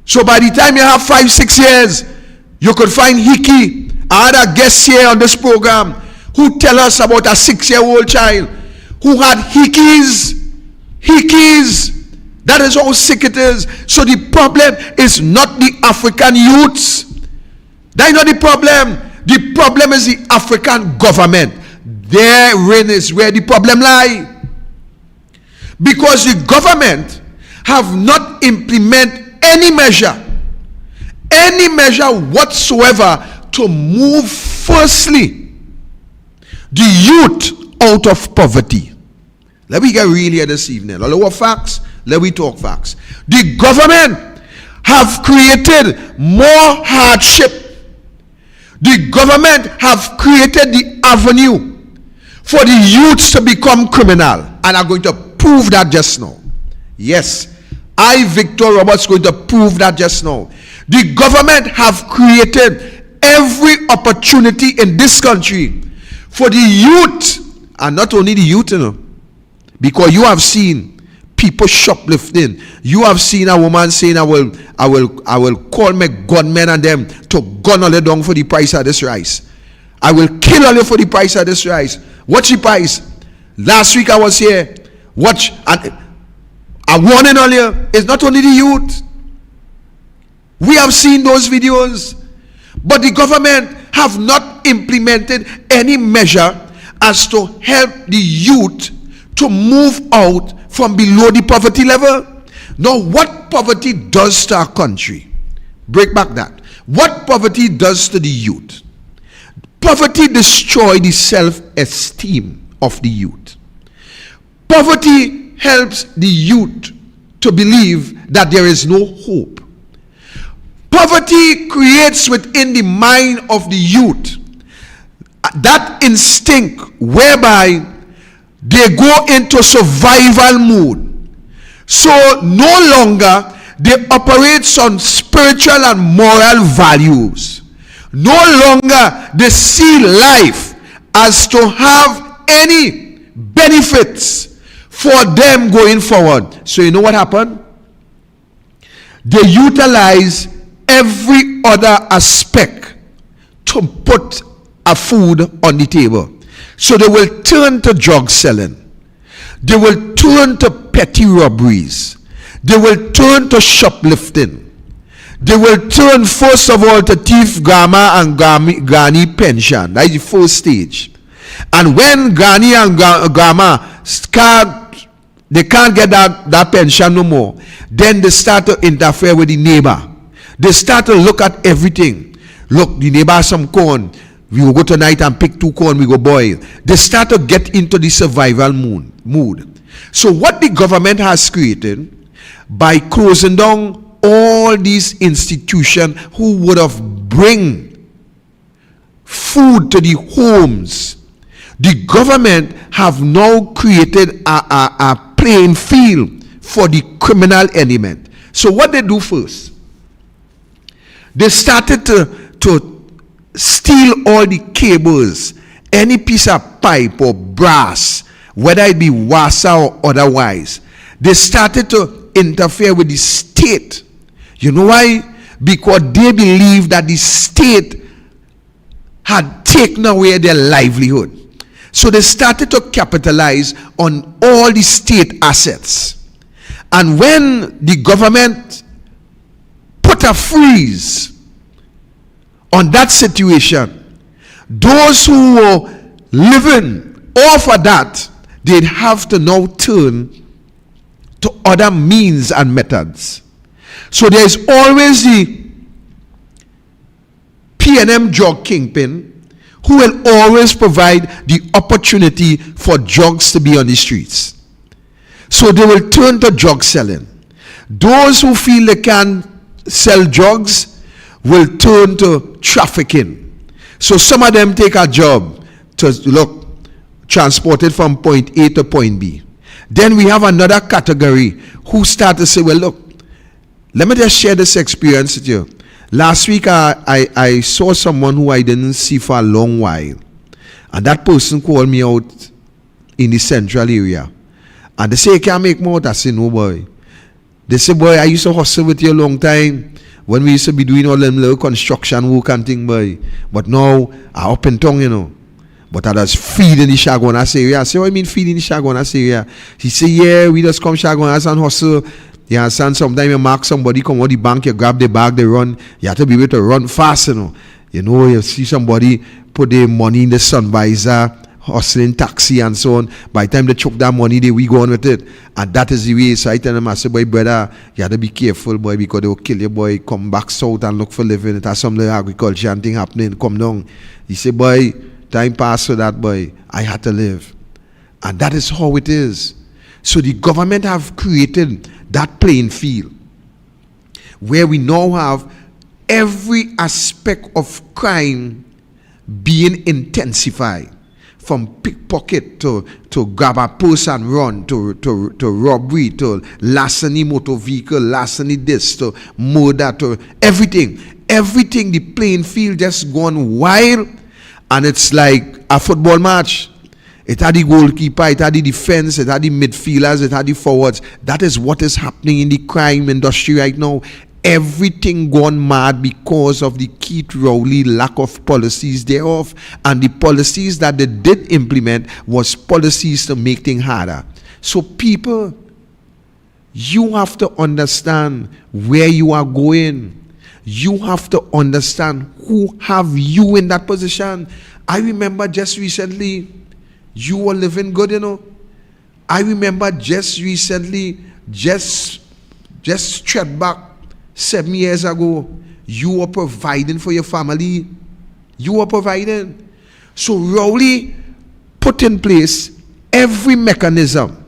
So by the time you have 5-6 years, you could find Hickey. I had a guest here on this program who tell us about a 6-year-old child who had hickeys. That is how sick it is. So the problem is not the African youths. That is not the problem. The problem is the African government. Therein is where the problem lies. Because the government have not implemented any measure whatsoever to move firstly the youth out of poverty. Let me get real here this evening. All our facts, let me talk facts. The government have created more hardship. The government have created the avenue for the youths to become criminal, and I'm going to prove that just now. Yes, I, Victor Roberts, going to prove that just now. The government have created every opportunity in this country for the youth, and not only the youth, because you have seen people shoplifting. You have seen a woman saying, I will call my gunmen and them to gun all down for the price of this rice. I will kill all you for the price of this rice. What's the price? Last week I was here. Watch, and a warning earlier, it's not only the youth. We have seen those videos, but the government have not implemented any measure as to help the youth to move out from below the poverty level. Now, what poverty does to our country? Break back that. What poverty does to the youth? Poverty destroys the self-esteem of the youth. Poverty helps the youth to believe that there is no hope. Poverty creates within the mind of the youth that instinct whereby they go into survival mode. So no longer they operate on spiritual and moral values. No longer they see life as to have any benefits for them going forward. So you know what happened? They utilize every other aspect to put a food on the table. So they will turn to drug selling. They will turn to petty robberies. They will turn to shoplifting. They will turn first of all to thief grandma and granny pension. That is the first stage. And when granny and grandma they can't get that pension no more, then they start to interfere with the neighbor. They start to look at everything. Look, the neighbor has some corn. We will go tonight and pick 2 corn, we go boil. They start to get into the survival mood. So what the government has created, by closing down all these institutions who would have bring food to the homes, the government have now created a playing field for the criminal element. So what they do first, they started to steal all the cables, any piece of pipe or brass, whether it be wassa or otherwise. They started to interfere with the state. You know why? because they believed that the state had taken away their livelihood. So they started to capitalize on all the state assets. And when the government put a freeze on that situation, those who were living off of that, they'd have to now turn to other means and methods. So there's always the P&M drug kingpin who will always provide the opportunity for drugs to be on the streets. So they will turn to drug selling. Those who feel they can sell drugs will turn to trafficking. So some of them take a job to transport it from point A to point B. Then we have another category who start to say, well, look, let me just share this experience with you. Last week, I saw someone who I didn't see for a long while. And that person called me out in the central area. And they say, you can't make more. I say, no, boy. They say, boy, I used to hustle with you a long time when we used to be doing all them little construction work and thing, boy. But now, I up in tongue, you know. But I just feed in the Chaguanas area. I say, what do you mean feed in the Chaguanas area? He say, yeah, we just come Chaguanas and hustle. You understand? Sometimes you mark somebody, come out the bank, you grab the bag, they run. You have to be able to run fast, you know. You know, you see somebody put their money in the sun visor, hustling taxi and so on. By the time they choke that money, we go on with it. And that is the way. So I tell them, I say, boy, brother, you have to be careful, boy, because they will kill you, boy. Come back south and look for living. It has some little agriculture and thing happening. Come down. He say, boy, time passed for that, boy. I had to live. And that is how it is. So the government have created that playing field where we now have every aspect of crime being intensified, from pickpocket to grab a purse and run, to robbery, to larceny motor vehicle, larceny this, to murder, to everything, the playing field just gone wild. And it's like a football match. It had the goalkeeper, it had the defense, it had the midfielders, it had the forwards. That is what is happening in the crime industry right now. Everything gone mad because of the Keith Rowley lack of policies thereof. And the policies that they did implement was policies to make things harder. So people, you have to understand where you are going. You have to understand who have you in that position. I remember just recently, you were living good, you know. I remember just recently, just straight back 7 years ago, you were providing for your family. You were providing. So Rowley put in place every mechanism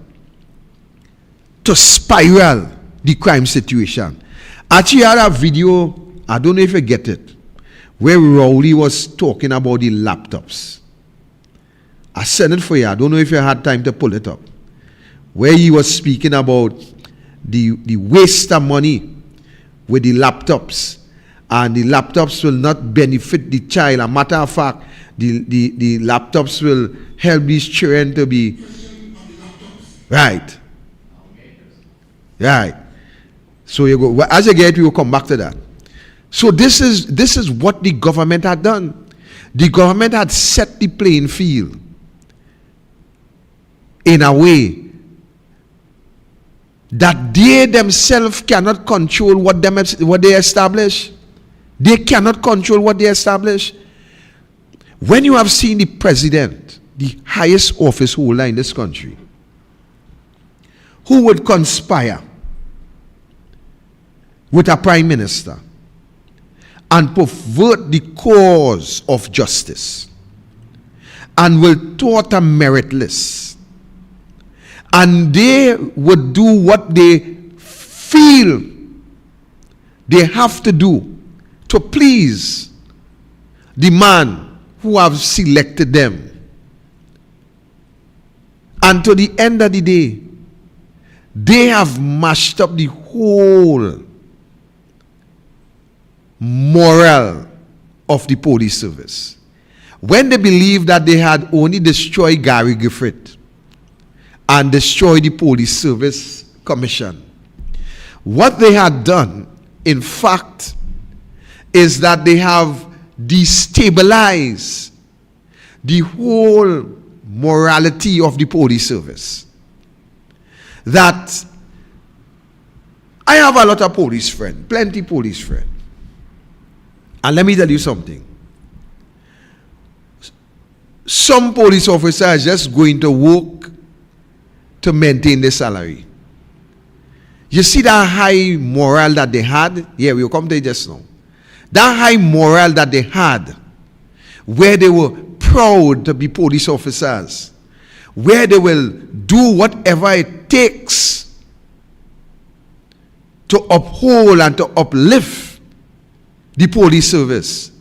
to spiral the crime situation. Actually, I had a video, I don't know if you get it, where Rowley was talking about the laptops. I sent it for you. I don't know if you had time to pull it up. Where he was speaking about the waste of money with the laptops. And the laptops will not benefit the child. As a matter of fact, the laptops will help these children to be... Right. Right. So you go, as you get, we will come back to that. So this is what the government had done. The government had set the playing field in a way that they themselves cannot control what they establish. They cannot control what they establish. When you have seen the president, the highest office holder in this country, who would conspire with a prime minister and pervert the cause of justice and will thwart a meritless, and they would do what they feel they have to do to please the man who have selected them. And to the end of the day, they have mashed up the whole moral of the police service. When they believed that they had only destroyed Gary Griffith and destroyed the police service commission, what they had done, in fact, is that they have destabilized the whole morality of the police service. That I have a lot of police friends, plenty police friends. And let me tell you something. Some police officers are just going to work to maintain their salary. You see that high morale that they had? Yeah, we'll come to it just now. That high morale that they had, where they were proud to be police officers, where they will do whatever it takes to uphold and to uplift the police service.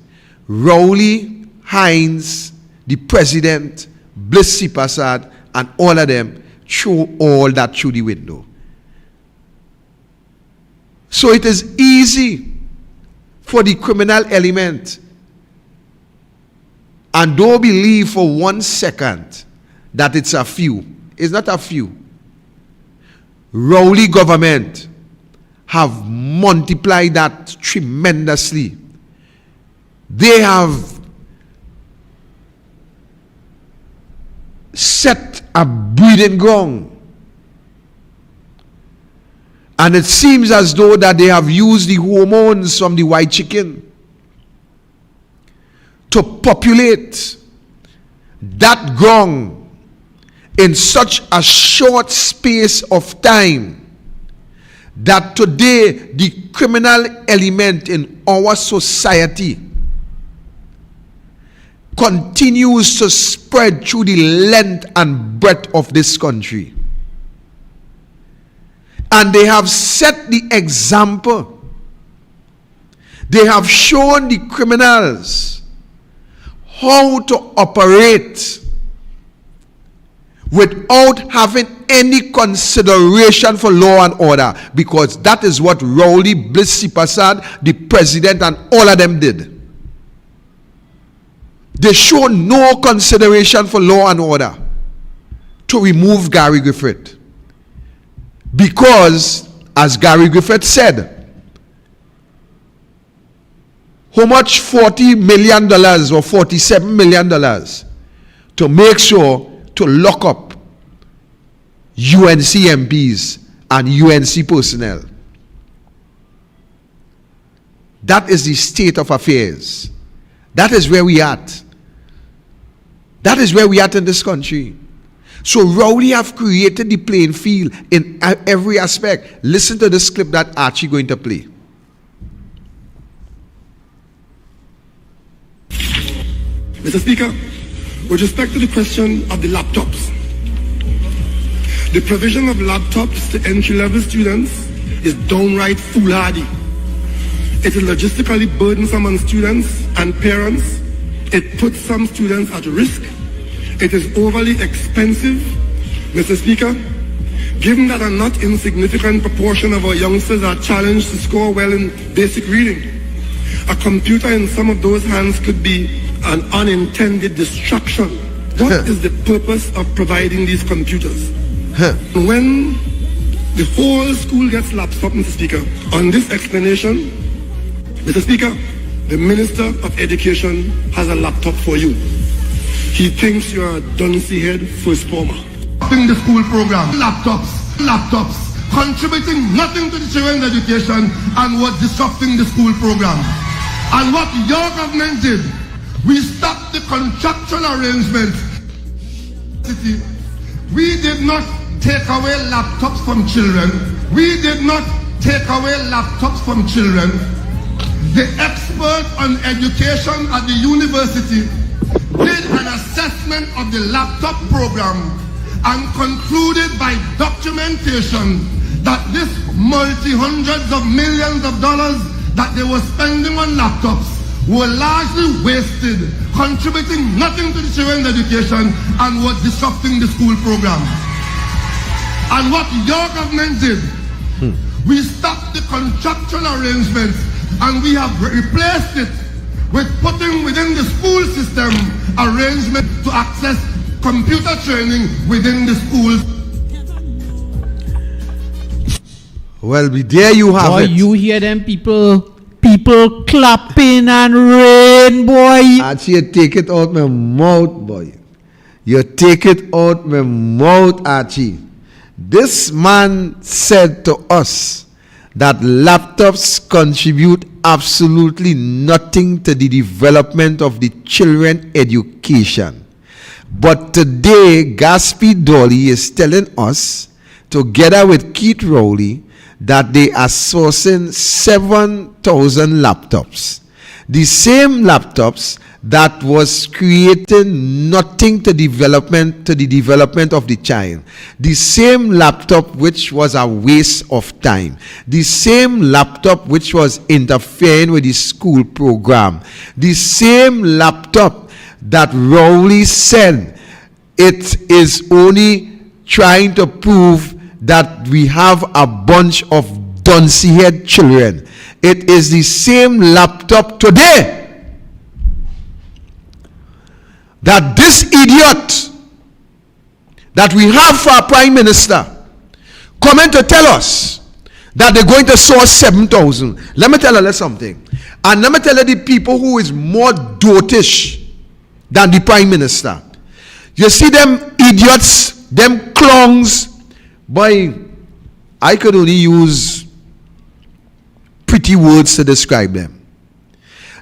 Rowley, Hines, the president, Bliss Sipasad, and all of them threw all that through the window. So it is easy for the criminal element, and don't believe for 1 second that it's a few. It's not a few. Rowley government have multiplied that tremendously. They have set a breeding ground. And it seems as though that they have used the hormones from the white chicken to populate that ground in such a short space of time that today the criminal element in our society continues to spread through the length and breadth of this country. And they have set the example. They have shown the criminals how to operate without having any consideration for law and order, because that is what Rowley, Bliss Sipasad, the president, and all of them did. They showed no consideration for law and order to remove Gary Griffith. Because, as Gary Griffith said, how much $40 million or $47 million to make sure to lock up UNC MPs and UNC personnel. That is the state of affairs. That is where we at. That is where we at in this country. So Rowley have created the playing field in every aspect. Listen to this clip that Archie going to play. Mr. Speaker, with respect to the question of the laptops, the provision of laptops to entry-level students is downright foolhardy. It is logistically burdensome on students and parents. It puts some students at risk. It is overly expensive. Mr. Speaker, given that a not insignificant proportion of our youngsters are challenged to score well in basic reading, a computer in some of those hands could be an unintended distraction. What is the purpose of providing these computers? When the whole school gets laptop, Mr. Speaker, on this explanation, Mr. Speaker, the Minister of Education has a laptop for you. He thinks you're a duncy head first former. In the school program, laptops, contributing nothing to the children's education and was disrupting the school program. And what your government did, we stopped the contractual arrangement. We did not take away laptops from children. We did not take away laptops from children. The expert on education at the university did an assessment of the laptop program and concluded by documentation that this multi-hundreds of millions of dollars that they were spending on laptops were largely wasted, contributing nothing to the children's education and was disrupting the school program. And what your government did, we stopped the contractual arrangements and we have replaced it with putting within the school system arrangement to access computer training within the schools. Well, there you have Boy, it. you hear them people people clapping and rain, boy. Archie, you take it out my mouth, boy. You take it out my mouth, Archie. This man said to us that laptops contribute absolutely nothing to the development of the children's education. But today, Gaspy Dolly is telling us, together with Keith Rowley, that they are sourcing 7,000 laptops. The same laptops that was creating nothing to the development of the child. The same laptop which was a waste of time. The same laptop which was interfering with the school program. The same laptop that Rowley said it is only trying to prove that we have a bunch of dunce-head children. It is the same laptop today that this idiot that we have for our prime minister coming to tell us that they're going to source 7,000. Let me tell you something. And let me tell you the people who is more dotish than the prime minister. You see them idiots, them clowns. Boy, I could only use pretty words to describe them.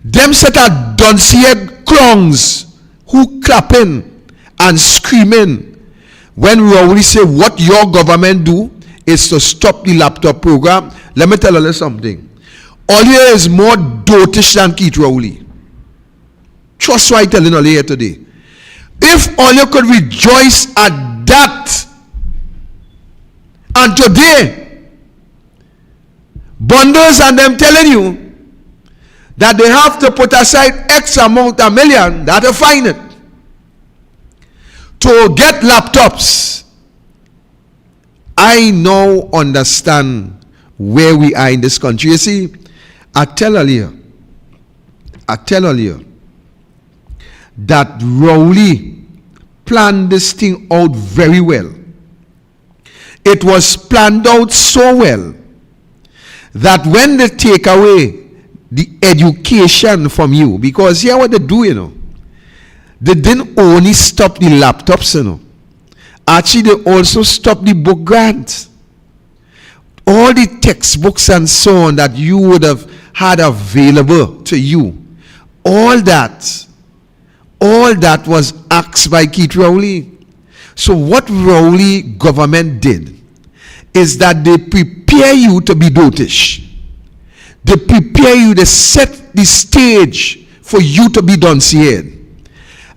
Them set of dunce-head clowns who clapping and screaming when Rowley say what your government do is to stop the laptop program. Let me tell you something. Olia is more dotish than Keith Rowley. Trust what I'm telling you here today. If Olia could rejoice at that, and today, bundles and them telling you that they have to put aside X amount of million, that to find it, to get laptops. I now understand where we are in this country. You see, I tell earlier that Rowley planned this thing out very well. It was planned out so well that when they take away the education from you, because here what they do, they didn't only stop the laptops, actually they also stopped the book grants. All the textbooks and so on that you would have had available to you, all that was asked by Keith Rowley. So what Rowley government did is that they prepare you to be dotish. They prepare you, they set the stage for you to be dunce-head.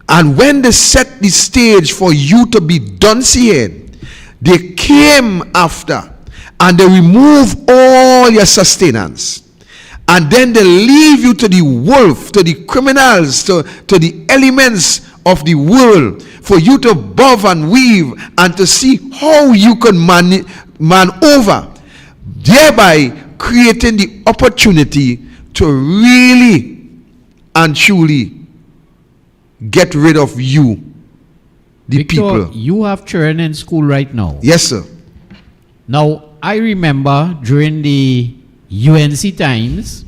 And when they set the stage for you to be dunce-head, they came after and they remove all your sustenance. And then they leave you to the wolf, to the criminals, to the elements of the world, for you to bob and weave and to see how you can maneuver, thereby creating the opportunity to really and truly get rid of you, the Victor, people. You have children in school right now. Yes, sir. Now, I remember during the UNC times,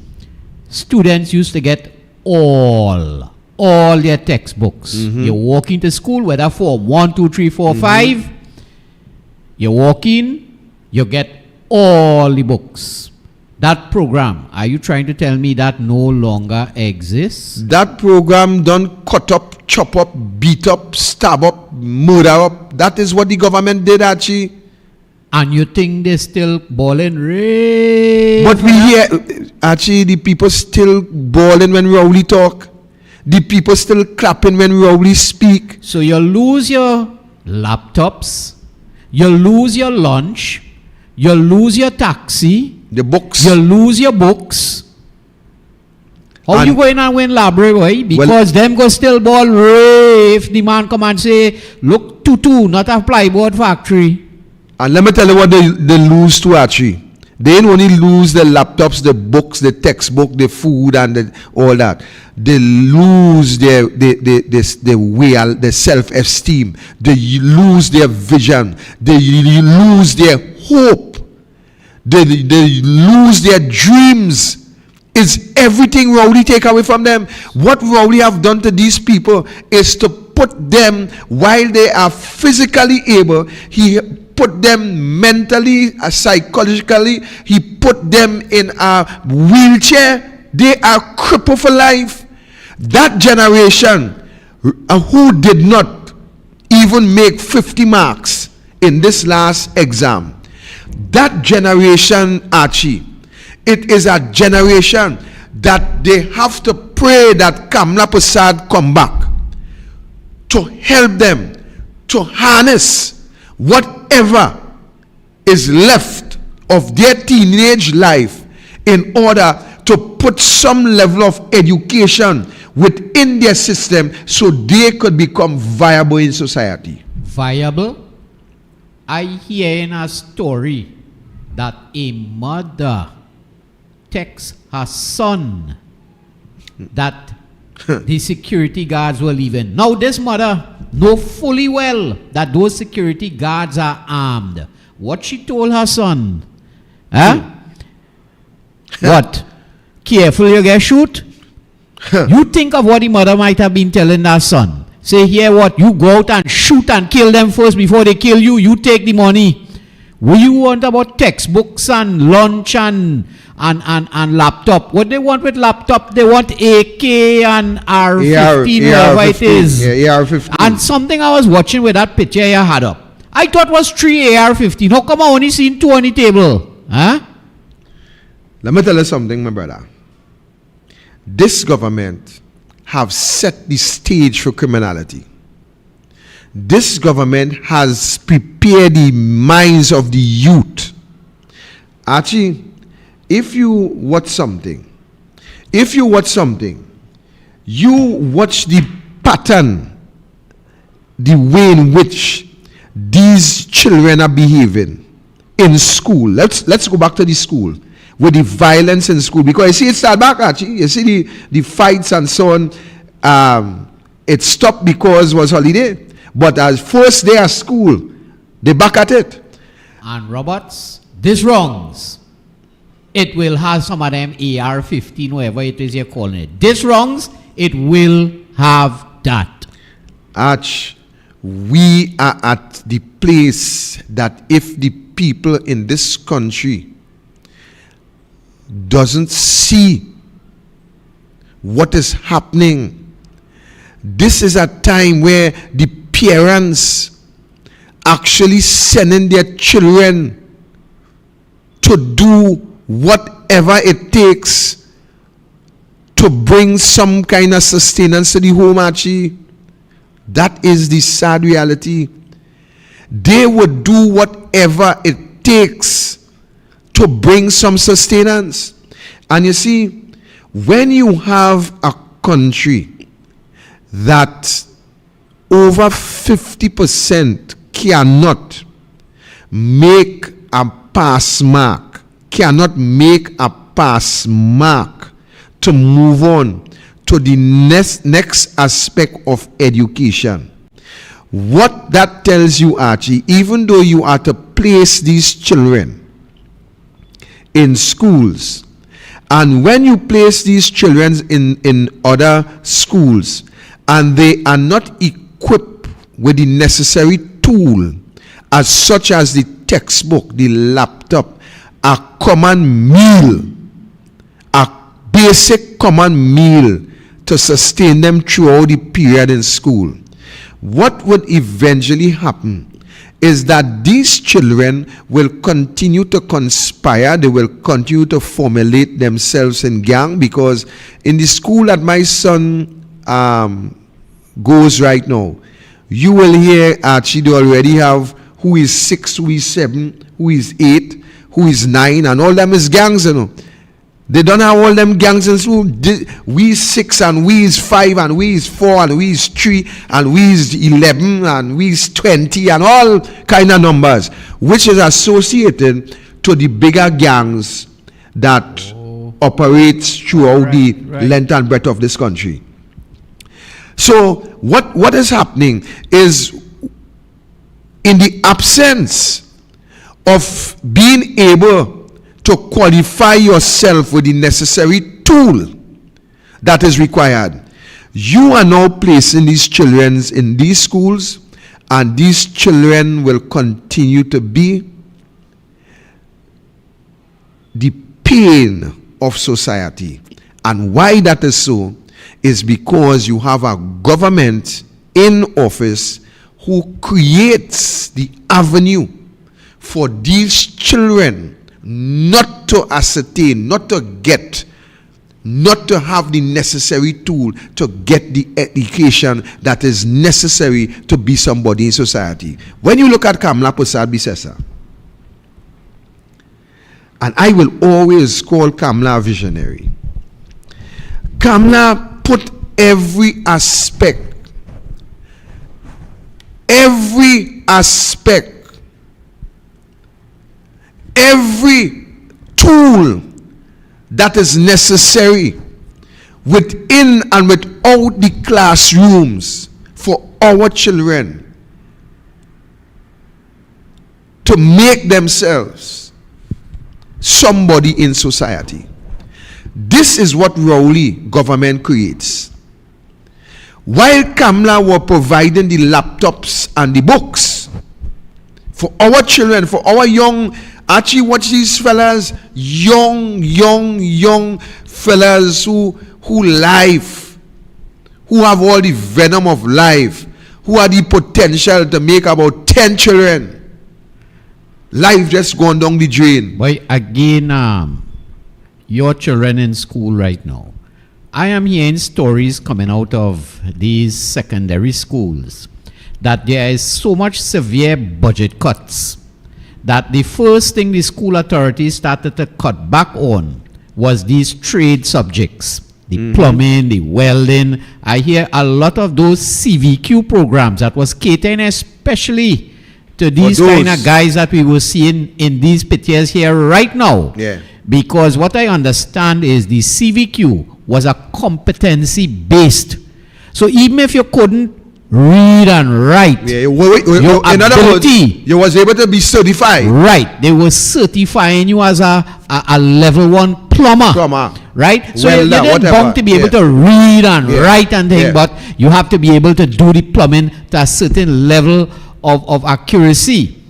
students used to get all their textbooks. You walk into school, whether Form 1, 2, 3, 4, 5, you walk in, you get all the books. That program, are you trying to tell me that no longer exists? That program done cut up, chop up, beat up, stab up, murder up. That is what the government did, actually. And you think they're still balling rave? But we hear, actually, the people still bawling when Rowley talk. The people still clapping when Rowley speak. So you lose your laptops, you lose your lunch, you lose your taxi, The books. you lose your books. How And you going and win library, boy? Because them go still ball rave. The man come and say, look, tutu, not a plyboard factory. And let me tell you what they lose to, actually. They ain't only lose the laptops, the books, the textbook, the food, and all that. They lose their will, their self-esteem. They lose their vision. They lose their hope. They lose their dreams Is everything Rowley take away from them? What Rowley have done to these people is to put them, while they are physically able, he put them mentally, psychologically, he put them in a wheelchair. They are crippled for life. That generation who did not even make 50 marks in this last exam, that generation, Archie, it is a generation that they have to pray that Kamla Prasad come back to help them to harness whatever is left of their teenage life in order to put some level of education within their system so they could become viable in society. Viable? I hear in a story that a mother texts her son that the security guards were leaving. Now this mother know fully well that those security guards are armed. What she told her son? Huh? What? Careful you get shoot? You think of what the mother might have been telling her son. Say here what? You go out and shoot and kill them first before they kill you. You take the money. What you want about textbooks and lunch and laptop? What they want with laptop? They want AK and R15, whatever it is. Yeah, AR-15. And something I was watching with that picture you had up, I thought was 3 AR-15. How come I only seen 2 on the table? Huh? Let me tell you something, my brother. This government have set the stage for criminality. This government has prepared the minds of the youth. Archie, if you watch something, you watch the pattern, the way in which these children are behaving in school. Let's go back to the school with the violence in school, because you see it start back, actually. You see the fights and so on. It stopped because it was holiday, but as first day of school, they back at it. And Roberts, this wrongs. It will have some of them AR-15, whatever it is you're calling it. This wrongs, it will have that. Arch, we are at the place that if the people in this country doesn't see what is happening, this is a time where the parents actually sending their children to do whatever it takes to bring some kind of sustenance to the home, Archie. That is the sad reality. They would do whatever it takes to bring some sustenance. And you see, when you have a country that over 50% cannot make a pass mark, to move on to the next aspect of education. What that tells you, Archie, even though you are to place these children in schools, and when you place these children in other schools and they are not equipped with the necessary tool, as such as the textbook, the laptop, a common meal, a basic common meal to sustain them throughout the period in school, what would eventually happen is that these children will continue to conspire, they will continue to formulate themselves in gang, because in the school that my son goes right now, you will hear Archie, they already have who is 6, who is 7, who is 8, who is 9, and all them is gangs, you know. They don't have all them gangs in school. We is 6 and we is 5 and we is 4 and we is 3 and we is 11 and we is 20 and all kind of numbers, which is associated to the bigger gangs that operates throughout the length and breadth of this country. So what is happening is, in the absence of being able to qualify yourself with the necessary tool that is required. You are now placing these children in these schools, and these children will continue to be the pain of society. And why that is so is because you have a government in office who creates the avenue for these children not to ascertain, not to get, not to have the necessary tool to get the education that is necessary to be somebody in society. When you look at Kamla Prasad Bisesa, and I will always call Kamla a visionary, Kamla put every aspect, every tool that is necessary within and without the classrooms for our children to make themselves somebody in society. This is what Rowley government creates. While Kamla were providing the laptops and the books for our children, for our young, actually watch these fellas, young fellas who life, who have all the venom of life, who have the potential to make about 10 children. Life just gone down the drain. But again, your children in school right now, I am hearing stories coming out of these secondary schools that there is so much severe budget cuts that the first thing the school authorities started to cut back on was these trade subjects, the plumbing, the welding. I hear a lot of those CVQ programs that was catering especially to these kind of guys that we were seeing in these pictures here right now. Yeah. Because what I understand is the CVQ was a competency based. So even if you couldn't read and write, your in other words, ability, you was able to be certified. right, they were certifying you as a level 1 plumber. Right? So you didn't bound to be able to read and write and things, but you have to be able to do the plumbing to a certain level of accuracy.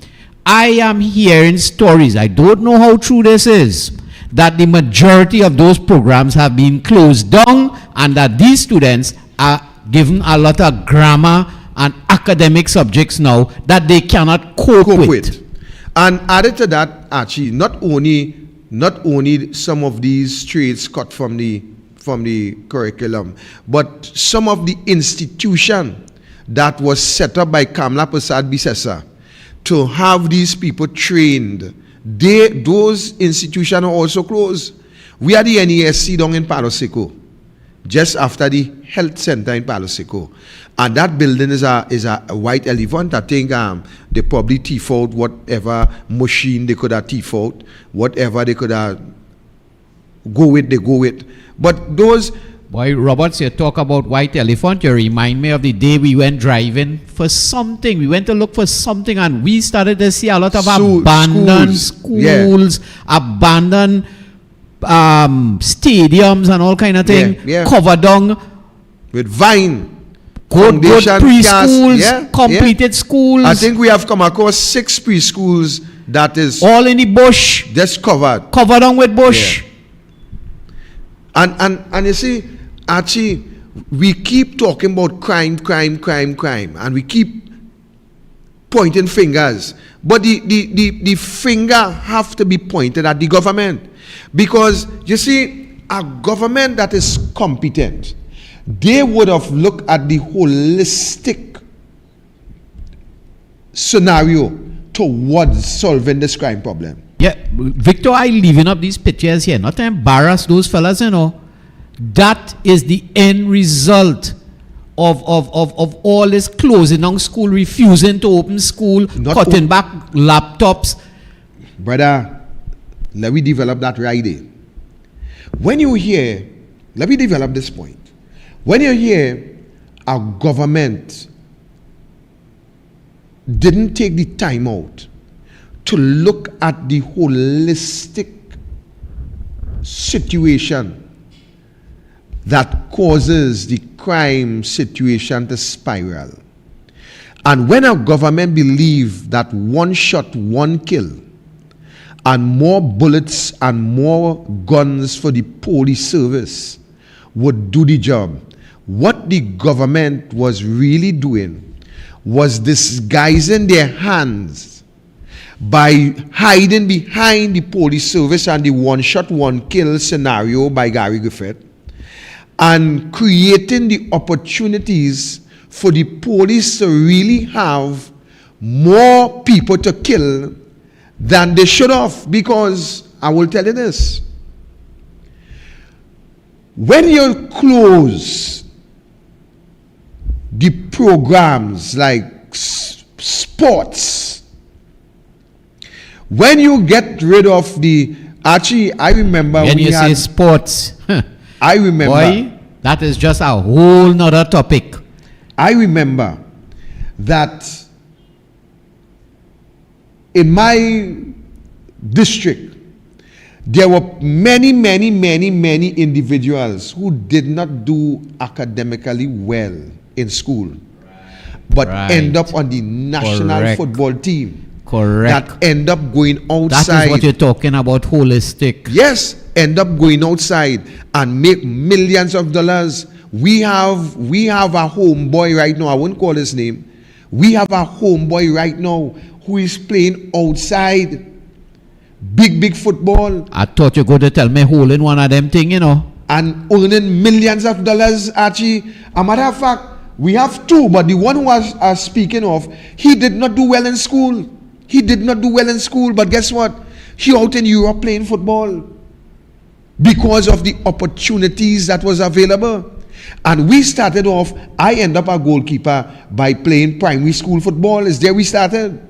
I am hearing stories, I don't know how true this is, that the majority of those programs have been closed down and that these students are given a lot of grammar and academic subjects now that they cannot cope with. And added to that, actually, not only some of these trades cut from the curriculum, but some of the institution that was set up by Kamla Prasad Bisesa to have these people trained, those institutions are also closed. We are the NESC down in Palo Seco, just after the health center in Palo Seco. And that building is a white elephant. I think they probably thief out whatever machine they could have thief out, whatever they could have go with, they go with. But those... Boy, Roberts, you talk about white elephant, you remind me of the day we went driving for something. We went to look for something and we started to see a lot of abandoned schools, abandoned stadiums and all kind of thing, covered down with vine. Good preschools, completed schools. I think we have come across 6 preschools that is all in the bush, just covered on with bush. And you see, actually, we keep talking about crime, and we keep pointing fingers. But the finger have to be pointed at the government. Because, you see, a government that is competent, they would have looked at the holistic scenario towards solving this crime problem. Yeah, Victor, I leaving up these pictures here, not to embarrass those fellas, you know. That is the end result of all this closing down school, refusing to open school, cutting back laptops. Brother, let me develop that right there. When you hear, let me develop this point. When you hear our government didn't take the time out to look at the holistic situation that causes the crime situation to spiral. And when a government believes that one shot, one kill, and more bullets and more guns for the police service would do the job, what the government was really doing was disguising their hands by hiding behind the police service and the one shot, one kill scenario by Gary Griffith, and creating the opportunities for the police to really have more people to kill than they should have. Because I will tell you this, when you close the programs like sports, when you get rid of the, actually I remember when we you had, say sports, I remember, boy, that is just a whole nother topic. I remember that in my district, there were many individuals who did not do academically well in school, but end up on the national football team. Correct. That end up going outside. That is what you're talking about, holistic. Yes, end up going outside and make millions of dollars. We have a homeboy right now, I won't call his name. We have a homeboy right now who is playing outside. Big football. I thought you were going to tell me holding one of them thing, you know. And earning millions of dollars, Archie. A matter of fact, we have two, but the one who was speaking of, he did not do well in school. He did not do well in school, but guess what? He out in Europe playing football because of the opportunities that was available. And we started off, I end up a goalkeeper by playing primary school football. Is there we started.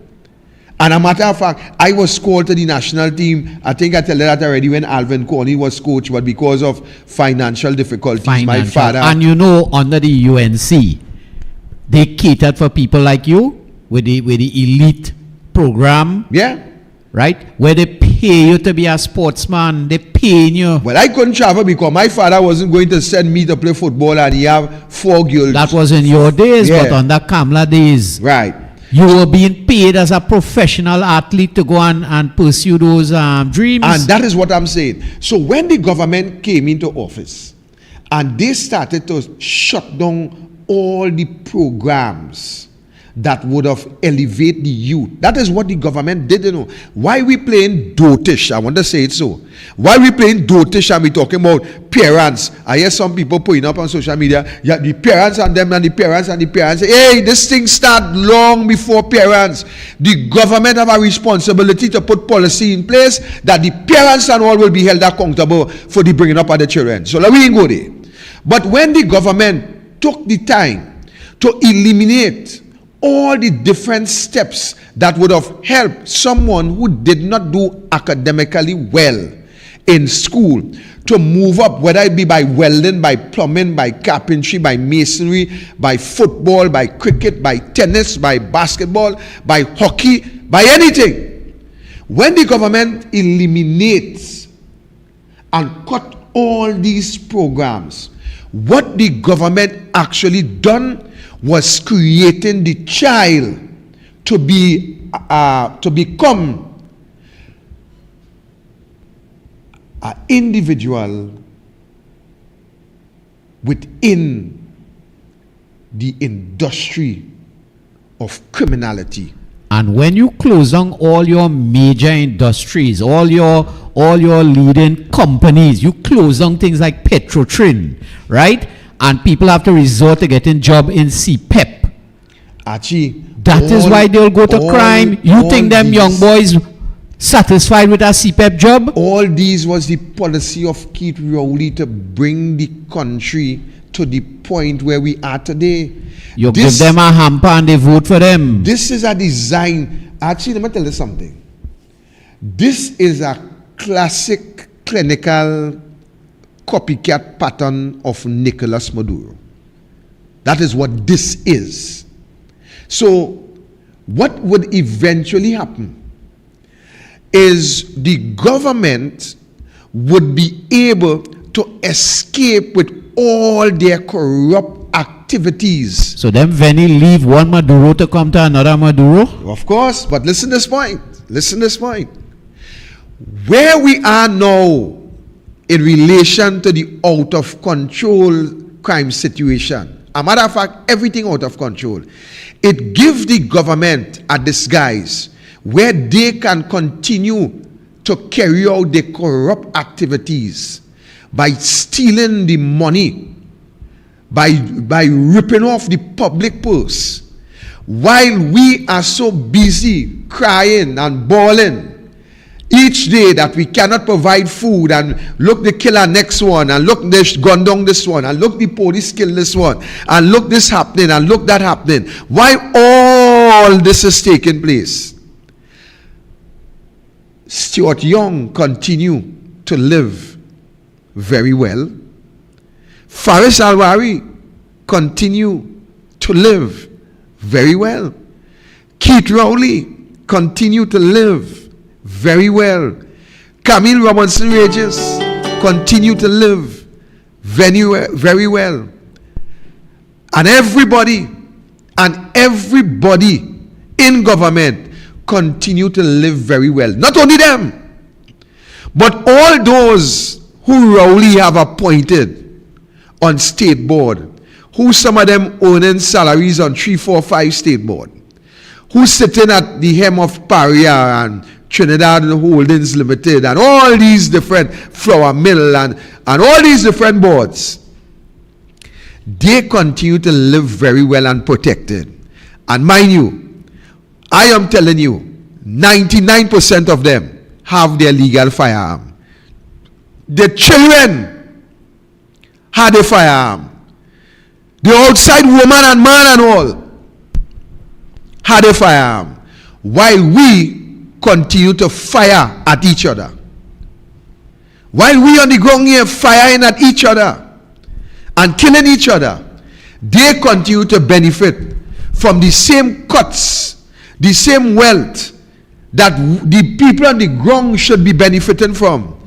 And a matter of fact, I was called to the national team. I think I tell you that already when Alvin Corney was coach, but because of financial difficulties, my father. And you know, under the UNC, they catered for people like you with the elite program. Yeah. Right? Where they pay you to be a sportsman. They pay you. Well, I couldn't travel because my father wasn't going to send me to play football and he have 4 girls. That was in your days, Yeah. but on the Kamla days. Right. You were being paid as a professional athlete to go and pursue those dreams. And that is what I'm saying. So when the government came into office and they started to shut down all the programs that would have elevated the youth. That is what the government did, you know. Why we playing dotish? I want to say it so. Why we playing dotish and we talking about parents? I hear some people putting up on social media, yeah, the parents and them and the parents and the parents. Hey, this thing start long before parents. The government have a responsibility to put policy in place that the parents and all will be held accountable for the bringing up of the children. So let me go there. But when the government took the time to eliminate all the different steps that would have helped someone who did not do academically well in school to move up, whether it be by welding, by plumbing, by carpentry, by masonry, by football, by cricket, by tennis, by basketball, by hockey, by anything. When the government eliminates and cut all these programs, what the government actually done was creating the child to become an individual within the industry of criminality. And when you close down all your major industries, all your leading companies, you close down things like Petrotrin, right? And people have to resort to getting job in CPEP. Archie, that is why they'll go to crime. You think them young boys satisfied with a CPEP job? All these was the policy of Keith Rowley to bring the country to the point where we are today. You give them a hamper and they vote for them. This is a design. Actually, let me tell you something. This is a classic clinical copycat pattern of Nicolas Maduro. That is what this is. So, what would eventually happen is the government would be able to escape with all their corrupt activities. So them Veni leave one Maduro to come to another Maduro? Of course, but listen this point. Listen this point. Where we are now in relation to the out of control crime situation, a matter of fact, everything out of control, it gives the government a disguise where they can continue to carry out their corrupt activities by stealing the money, by ripping off the public purse, while we are so busy crying and bawling each day that we cannot provide food, and look, they kill our next one, and look, they gun down this one, and look, the police kill this one, and look, this happening, and look, that happening. Why all this is taking place? Stuart Young continue to live very well. Faris Alwari continue to live very well. Keith Rowley continue to live very well. Camille Robinson Regis continue to live very well. And everybody in government continue to live very well. Not only them, but all those who Rowley have appointed on state board, who some of them earning salaries on 3, 4, 5 state board, who sitting at the hem of Paria and Trinidad Holdings Limited and all these different flour mill and all these different boards, they continue to live very well and protected. And mind you, I am telling you, 99% of them have their legal firearm. The children had a firearm. The outside woman and man and all had a firearm. While we continue to fire at each other. While we on the ground here firing at each other and killing each other, they continue to benefit from the same cuts, the same wealth that the people on the ground should be benefiting from.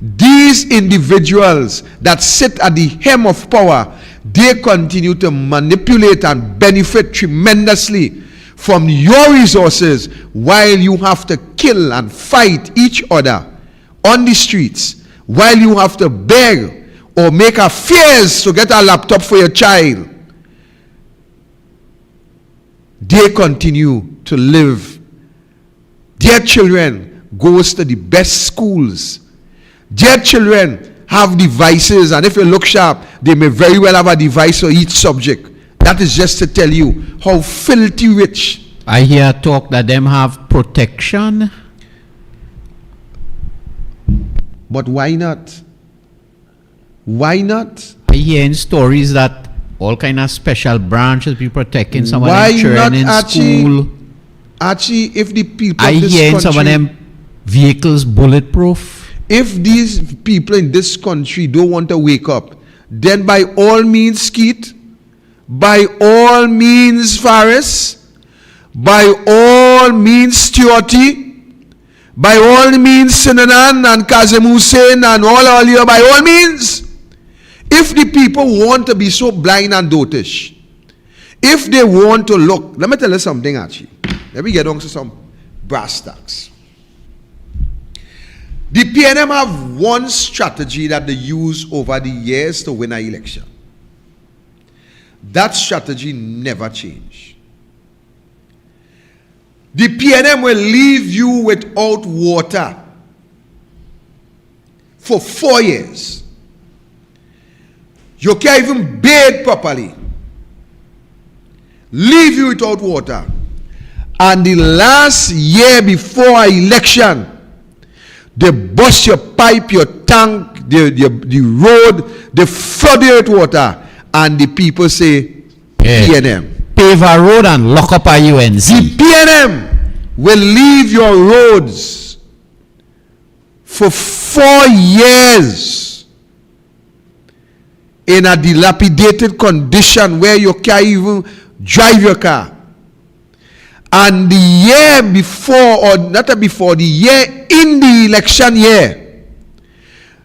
These individuals that sit at the hem of power, they continue to manipulate and benefit tremendously from your resources, while you have to kill and fight each other on the streets, while you have to beg or make affairs to get a laptop for your child. They continue to live. Their children goes to the best schools. Their children have devices, and if you look sharp, they may very well have a device for each subject. That is just to tell you how filthy rich. I hear talk that them have protection. But why not? Why not? I hear in stories that all kind of special branches be protecting some of Why them children in not, school. Archie, if the people I of this hear in country, some of them vehicles bulletproof. if these people in this country don't want to wake up, then by all means, Skeet, by all means, Faris, by all means, Stuarty, by all means, Sinanan and Kazem Hussein and all earlier, by all means, if the people want to be so blind and dotish, if they want to look, let me tell you something, Archie. Let me get on to some brass tacks. The PNM have one strategy that they use over the years to win an election. That strategy never changed. The PNM will leave you without water for 4 years. You can't even bathe properly. Leave you without water. And the last year before an election, they bust your pipe, your tank, the road, they flood you with water. And the people say, PNM. Pave a road and lock up a UNC. The PNM will leave your roads for 4 years in a dilapidated condition where you can't even drive your car. And the year before, or not before, the year in the election year,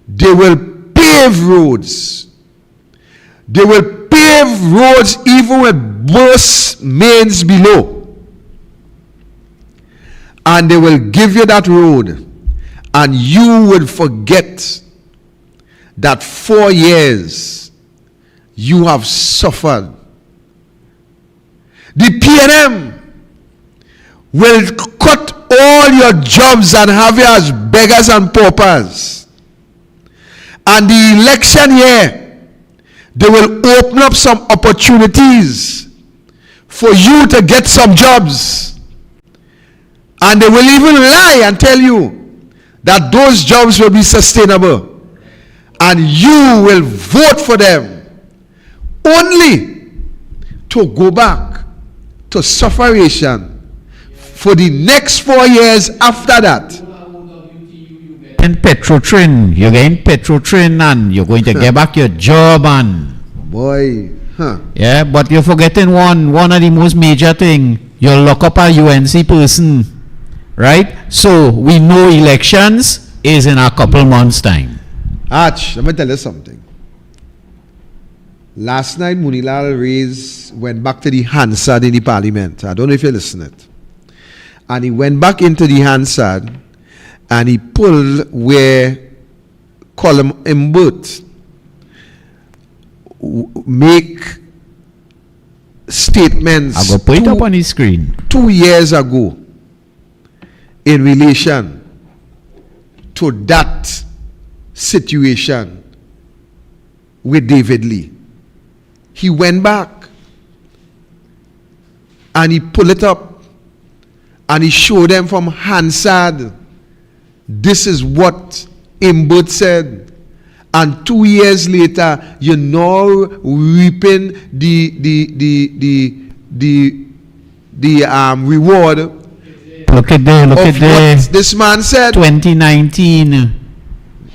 they will pave roads. They will pave roads even with burst mains below. And they will give you that road. And you will forget that 4 years you have suffered. The PNM will cut all your jobs and have you as beggars and paupers. And the election year, they will open up some opportunities for you to get some jobs. And they will even lie and tell you that those jobs will be sustainable. And you will vote for them only to go back to sufferation for the next 4 years after that. And Petrotrin, you're getting Petrotrin and you're going to get back your job and Boy, yeah, but you're forgetting one of the most major thing. You'll lock up a UNC person, right? So we know elections is in a couple months' time. Arch, let me tell you something. Last night, Munilal went back to the Hansard in the parliament. I don't know if you listened. And he went back into the Hansard and he pulled where Column Mbut make statements. I go put it up on the screen. 2 years ago in relation to that situation with David Lee. He went back and he pulled it up and he showed them from Hansard. This is what Mbut said. And 2 years later, you're now reaping the reward. Look at what this man said. 2019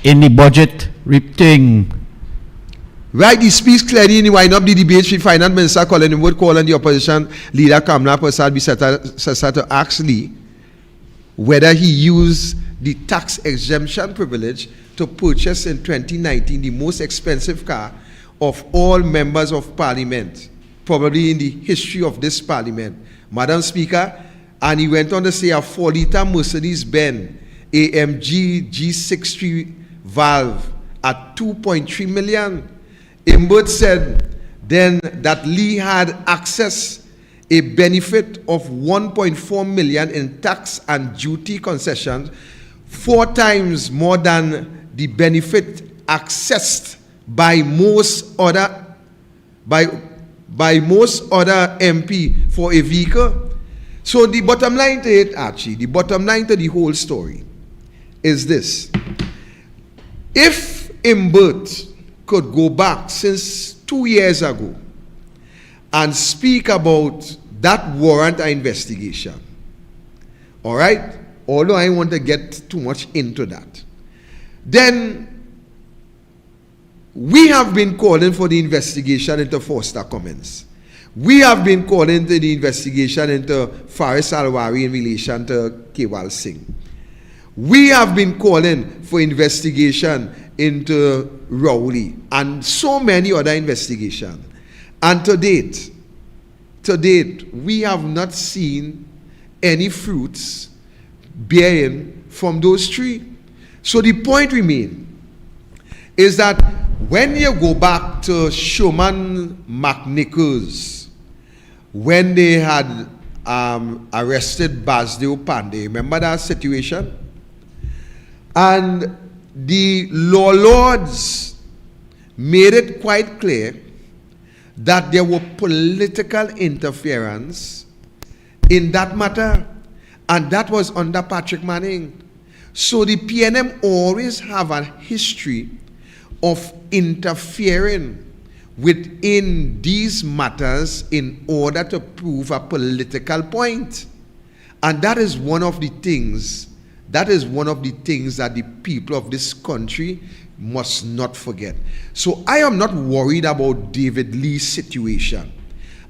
in the budget thing. Right, he speaks clearly in the wind up the debate with Finance Minister Colin Mbut calling the opposition leader Kamala Prasad Bisata to ask Lee whether he used the tax exemption privilege to purchase in 2019 the most expensive car of all members of parliament, probably in the history of this parliament. Madam Speaker, and he went on to say a 4-liter Mercedes-Benz AMG G63 valve at 2.3 million. Mbut said then that Lee had access a benefit of 1.4 million in tax and duty concessions, 4 times more than the benefit accessed by most other MP for a vehicle. So the bottom line to it, Archie, the bottom line to the whole story is this. If Mbut could go back since 2 years ago and speak about that warrant investigation, all right, although I want to get too much into that, then we have been calling for the investigation into Foster Commons. We have been calling for the investigation into Faris Alwari in relation to Kewal Singh. We have been calling for investigation into Rowley and so many other investigations. And to date, we have not seen any fruits bearing from those 3. So the point remains is that when you go back to Showman McNichols, when they had arrested Basdeo Pandey, remember that situation? And the law lords made it quite clear that there were political interference in that matter, and that was under Patrick Manning. So the PNM always have a history of interfering within these matters in order to prove a political point. And that is one of the things, that the people of this country must not forget. So I am not worried about David Lee's situation.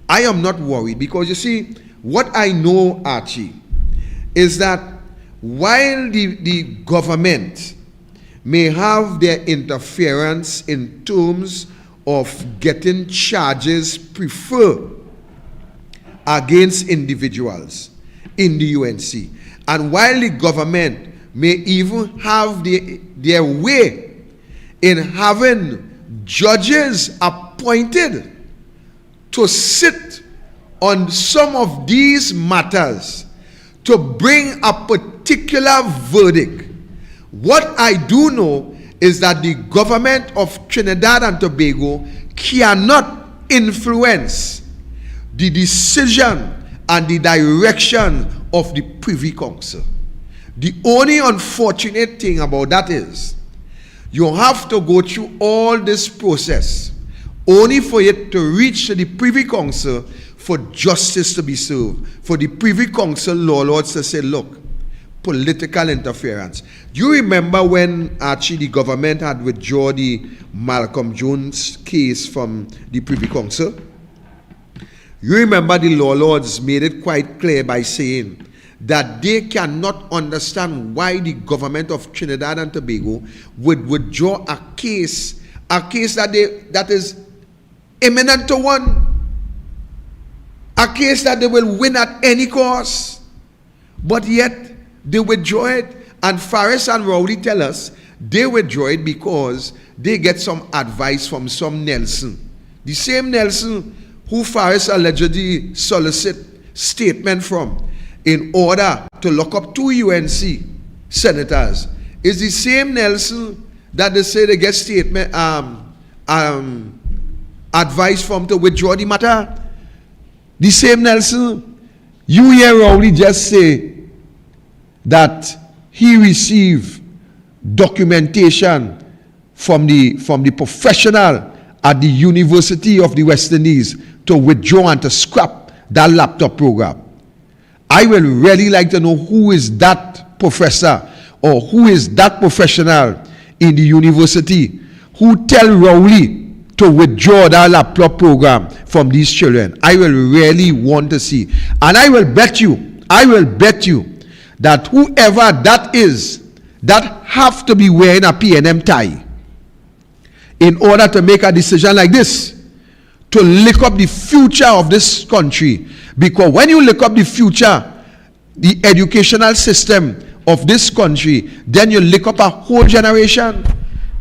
I am not worried because you see, what I know, Archie, is that while the government may have their interference in terms of getting charges preferred against individuals in the UNC. And while the government may even have their way in having judges appointed to sit on some of these matters to bring a particular verdict, what I do know is that the government of Trinidad and Tobago cannot influence the decision and the direction of the Privy Council. The only unfortunate thing about that is you have to go through all this process only for it to reach the Privy Council for justice to be served, for the Privy Council law lords to say, look, political interference. Do you remember when actually the government had withdrawn the Malcolm Jones case from the Privy Council? You remember the law lords made it quite clear by saying that they cannot understand why the government of Trinidad and Tobago would withdraw a case that is imminent to one, a case that they will win at any cost, but yet they withdraw it. And Faris and Rowley tell us they withdraw it because they get some advice from some Nelson, the same Nelson who Faris allegedly solicit statement from in order to lock up 2 UNC senators, is the same Nelson that they say they get statement advice from to withdraw the matter. The same Nelson. You hear Rowley just say that he received documentation from the professional at the University of the West Indies to withdraw and to scrap that laptop program. I will really like to know who is that professor or who is that professional in the university who tell Rowley to withdraw that laptop program from these children. I will really want to see. And I will bet you that whoever that is, that have to be wearing a P&M tie in order to make a decision like this, to lick up the future of this country. Because when you lick up the future, the educational system of this country, then you lick up a whole generation.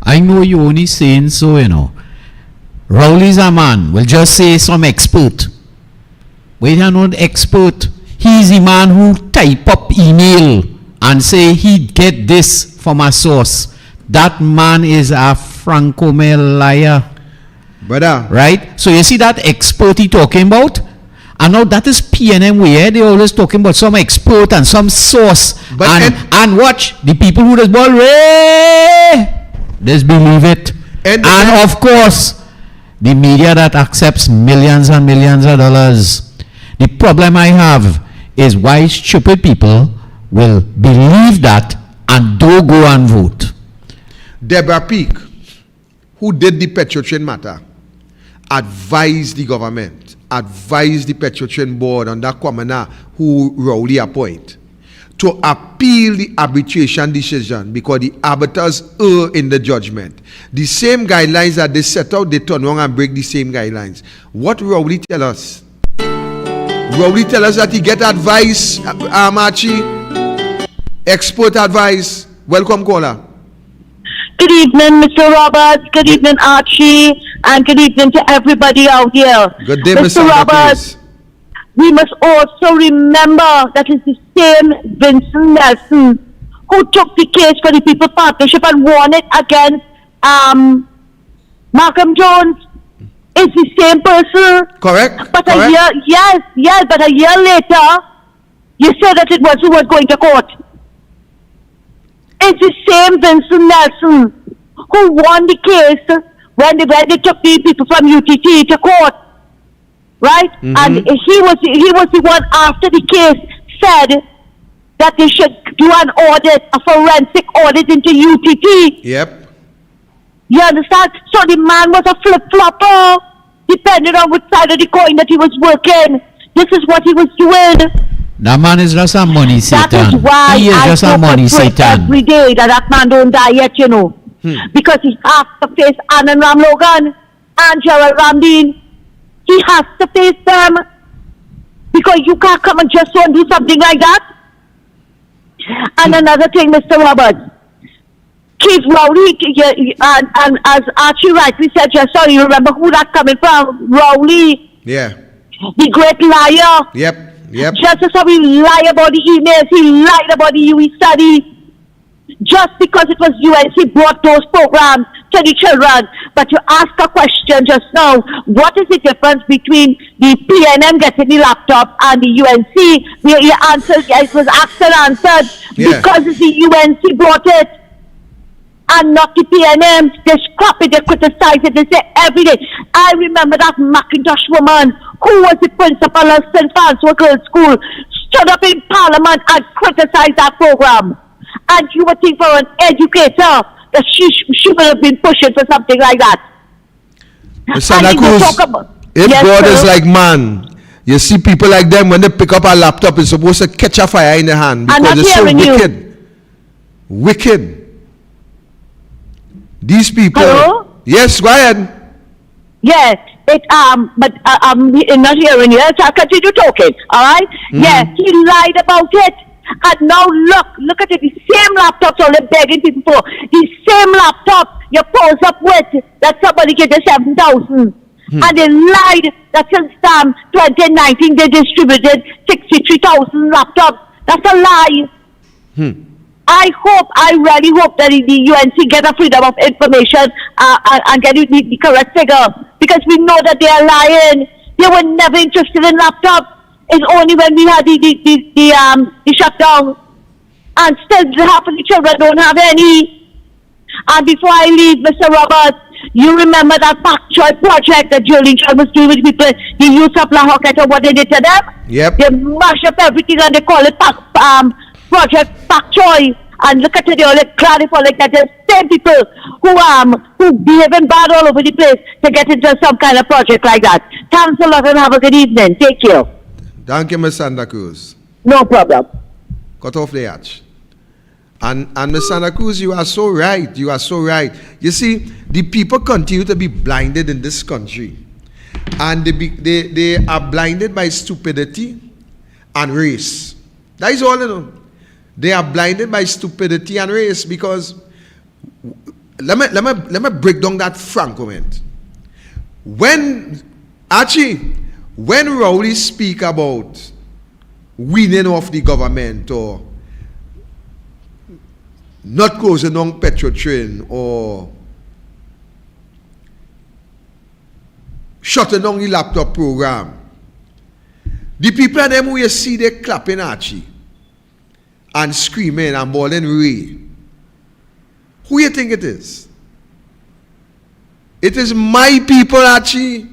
I know you only saying so, you know. Rowley's a man, will just say some expert. Wait a not expert. He's the man who type up email and say he get this from a source. That man is a Franco-Mel liar. Brother. Right? So you see that expert he talking about? And now that is PNM where they always talking about some expert and some source. But and watch, the people who just ball, just believe it. And of course, the media that accepts millions and millions of dollars. The problem I have is why stupid people will believe that and don't go and vote. Deborah Peake, who did the Petrotrin matter, advised the government, advised the Petrotrin board on that commoner who Rowley appoint to appeal the arbitration decision because the arbiters err in the judgment. The same guidelines that they set out, they turn around and break the same guidelines. What Rowley tell us? Rowley tell us that he get advice, Archie, expert advice. Welcome, caller. Good evening, Mr. Roberts. Good evening, Archie. And good evening to everybody out here. Good day, Mr. Roberts. We must also remember that it's the same Vincent Nelson who took the case for the People Partnership and won it against Malcolm Jones. It's the same person. Correct. But correct. a year, but a year later, you said that it was who was going to court. It's the same Vincent Nelson who won the case when they took the people from UTT to court. Right? Mm-hmm. And he was the one after the case said that they should do an audit, a forensic audit into UTT. Yep. You understand? So the man was a flip-flopper, depending on which side of the coin that he was working. This is what he was doing. That man is just a money Satan. That is why he is I just a money Satan. every day that man don't die yet, you know. Because he has to face Anand Ram Logan. and Gerald Rambin, he has to face them. Because you can't come and just want to do something like that. And another thing, Mr. Roberts, Keith Rowley, and as Archie rightly said just now, you remember who that's coming from? Rowley. Yeah. The great liar. Yep. Just as how he lied about the emails, he lied about the UE study. Just because it was UNC brought those programs to the children. But you ask a question just now, what is the difference between the PNM getting the laptop and the UNC? Where your answer, it was asked and answered, because it's the UNC brought it and not the PNM. They scrap it, they criticize it, they say every day. I remember that Macintosh woman who was the principal of St. Francois Girls' School stood up in Parliament and criticized that program. And you would think for an educator that she would have been pushing for something like that. Santa Cruz, if God is like man, you see people like them, when they pick up a laptop, it's supposed to catch a fire in the hand because it's so wicked. Wicked. These people. Hello? Yes, go ahead. Yes, but I'm not hearing you. So I'll continue talking, all right? Yes, he lied about it. And now look at it, the same laptops only begging people for. The same laptop you pose up with that somebody gave you 7,000. And they lied that since 2019 they distributed 63,000 laptops. That's a lie. I really hope that the UNC get a freedom of information and get the correct figure. Because we know that they are lying. They were never interested in laptops. It's only when we had the shutdown, and still half of the children don't have any. And before I leave, Mr. Roberts, you remember that Pak Choi project that Julian John was doing with people, the youth of La Hockett, what they did to them? Yep. They mash up everything and they call it Project Pak Choi. And look at it, they all clarify like that. There's same people who behaving bad all over the place to get into some kind of project like that. Thanks a lot and have a good evening. Take care. Thank you, Ms. Santa Cruz. No problem. Cut off the hatch. And Ms. Santa Cruz, you are so right. You are so right. You see, the people continue to be blinded in this country. And they are blinded by stupidity and race. That is all you know. They are blinded by stupidity and race because let me break down that frank comment. When Rowley speak about weaning off the government or not closing down petrol train or shutting down the laptop program, the people of them who you see they clapping Archie and screaming and bawling Ray, who you think it is? It is my people, Archie.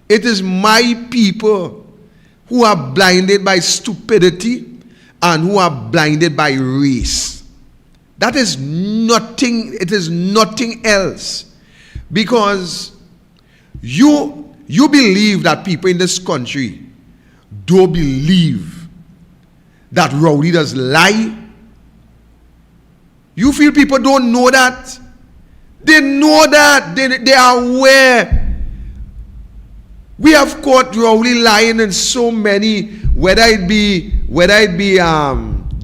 It is my people who are blinded by stupidity and who are blinded by race. That is nothing, it is nothing else. Because you believe that people in this country don't believe that Rowley does lie. You feel people don't know that? They know that. They are aware. We have caught Rowley lying in so many, whether it be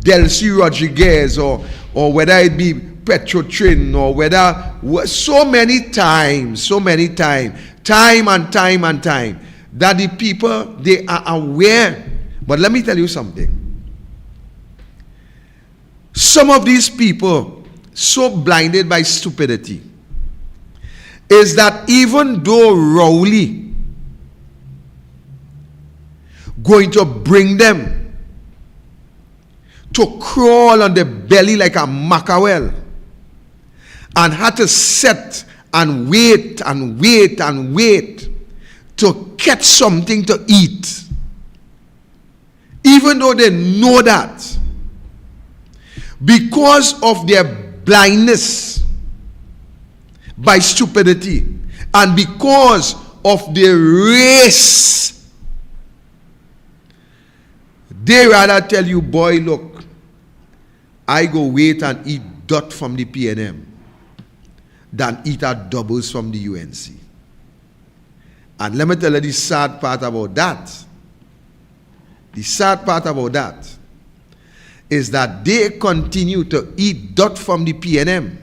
Delcy Rodriguez or whether it be Petro Trin or whether so many times, time and time, that the people, they are aware. But let me tell you something. Some of these people, so blinded by stupidity, is that even though Rowley going to bring them to crawl on their belly like a mackerel and had to sit and wait to catch something to eat, even though they know that, because of their blindness by stupidity and because of their race, they rather tell you, boy, look, I go wait and eat dot from the PNM than eat our doubles from the UNC. And let me tell you the sad part about that. The sad part about that is that they continue to eat dirt from the PNM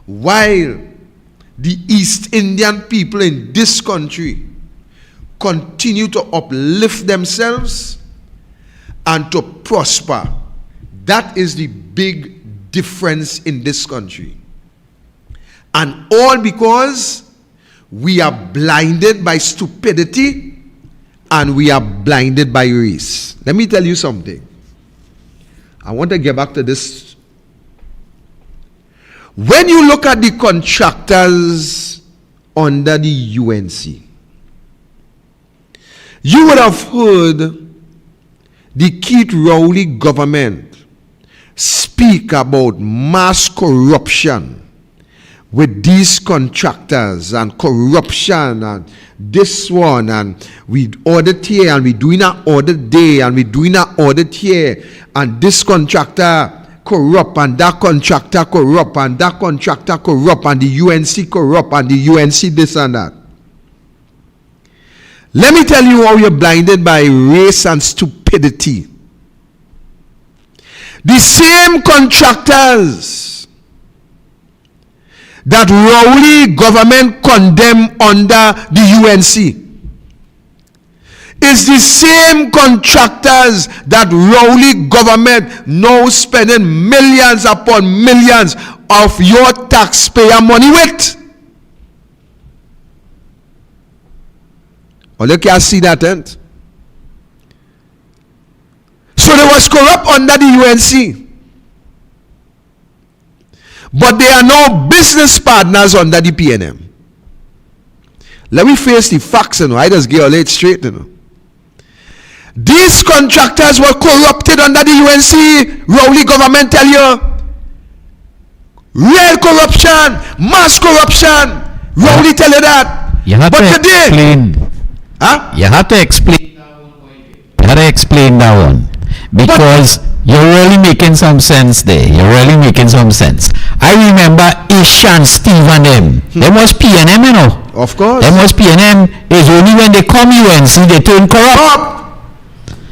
while the East Indian people in this country continue to uplift themselves and to prosper. That is the big difference in this country. And all because we are blinded by stupidity and we are blinded by race. Let me tell you something. I want to get back to this. When you look at the contractors under the UNC, you would have heard the Keith Rowley government speak about mass corruption with these contractors and corruption and this one, and we audit here and we doing an audit there and we doing an audit here, and this contractor corrupt and that contractor corrupt and that contractor corrupt and the UNC corrupt and the UNC this and that. Let me tell you how you're blinded by race and stupidity. The same contractors that Rowley government condemned under the UNC is the same contractors that Rowley government now spending millions upon millions of your taxpayer money with. Well, you can't see that, ain't? So they was corrupt under the UNC. But they are now business partners under the PNM. Let me face the facts, you know. I just get all it straight, you know. These contractors were corrupted under the UNC. Rowley government tell you. Real corruption, mass corruption. Rowley tell you that. You have but to today, explain. huh? You have to explain. You have to explain that one. Because you're really making some sense there. You're really making some sense. I remember Ishan, Steve and them. Them was PNM, you know. Of course. Them was PNM. It's only when they come UNC they turn corrupt.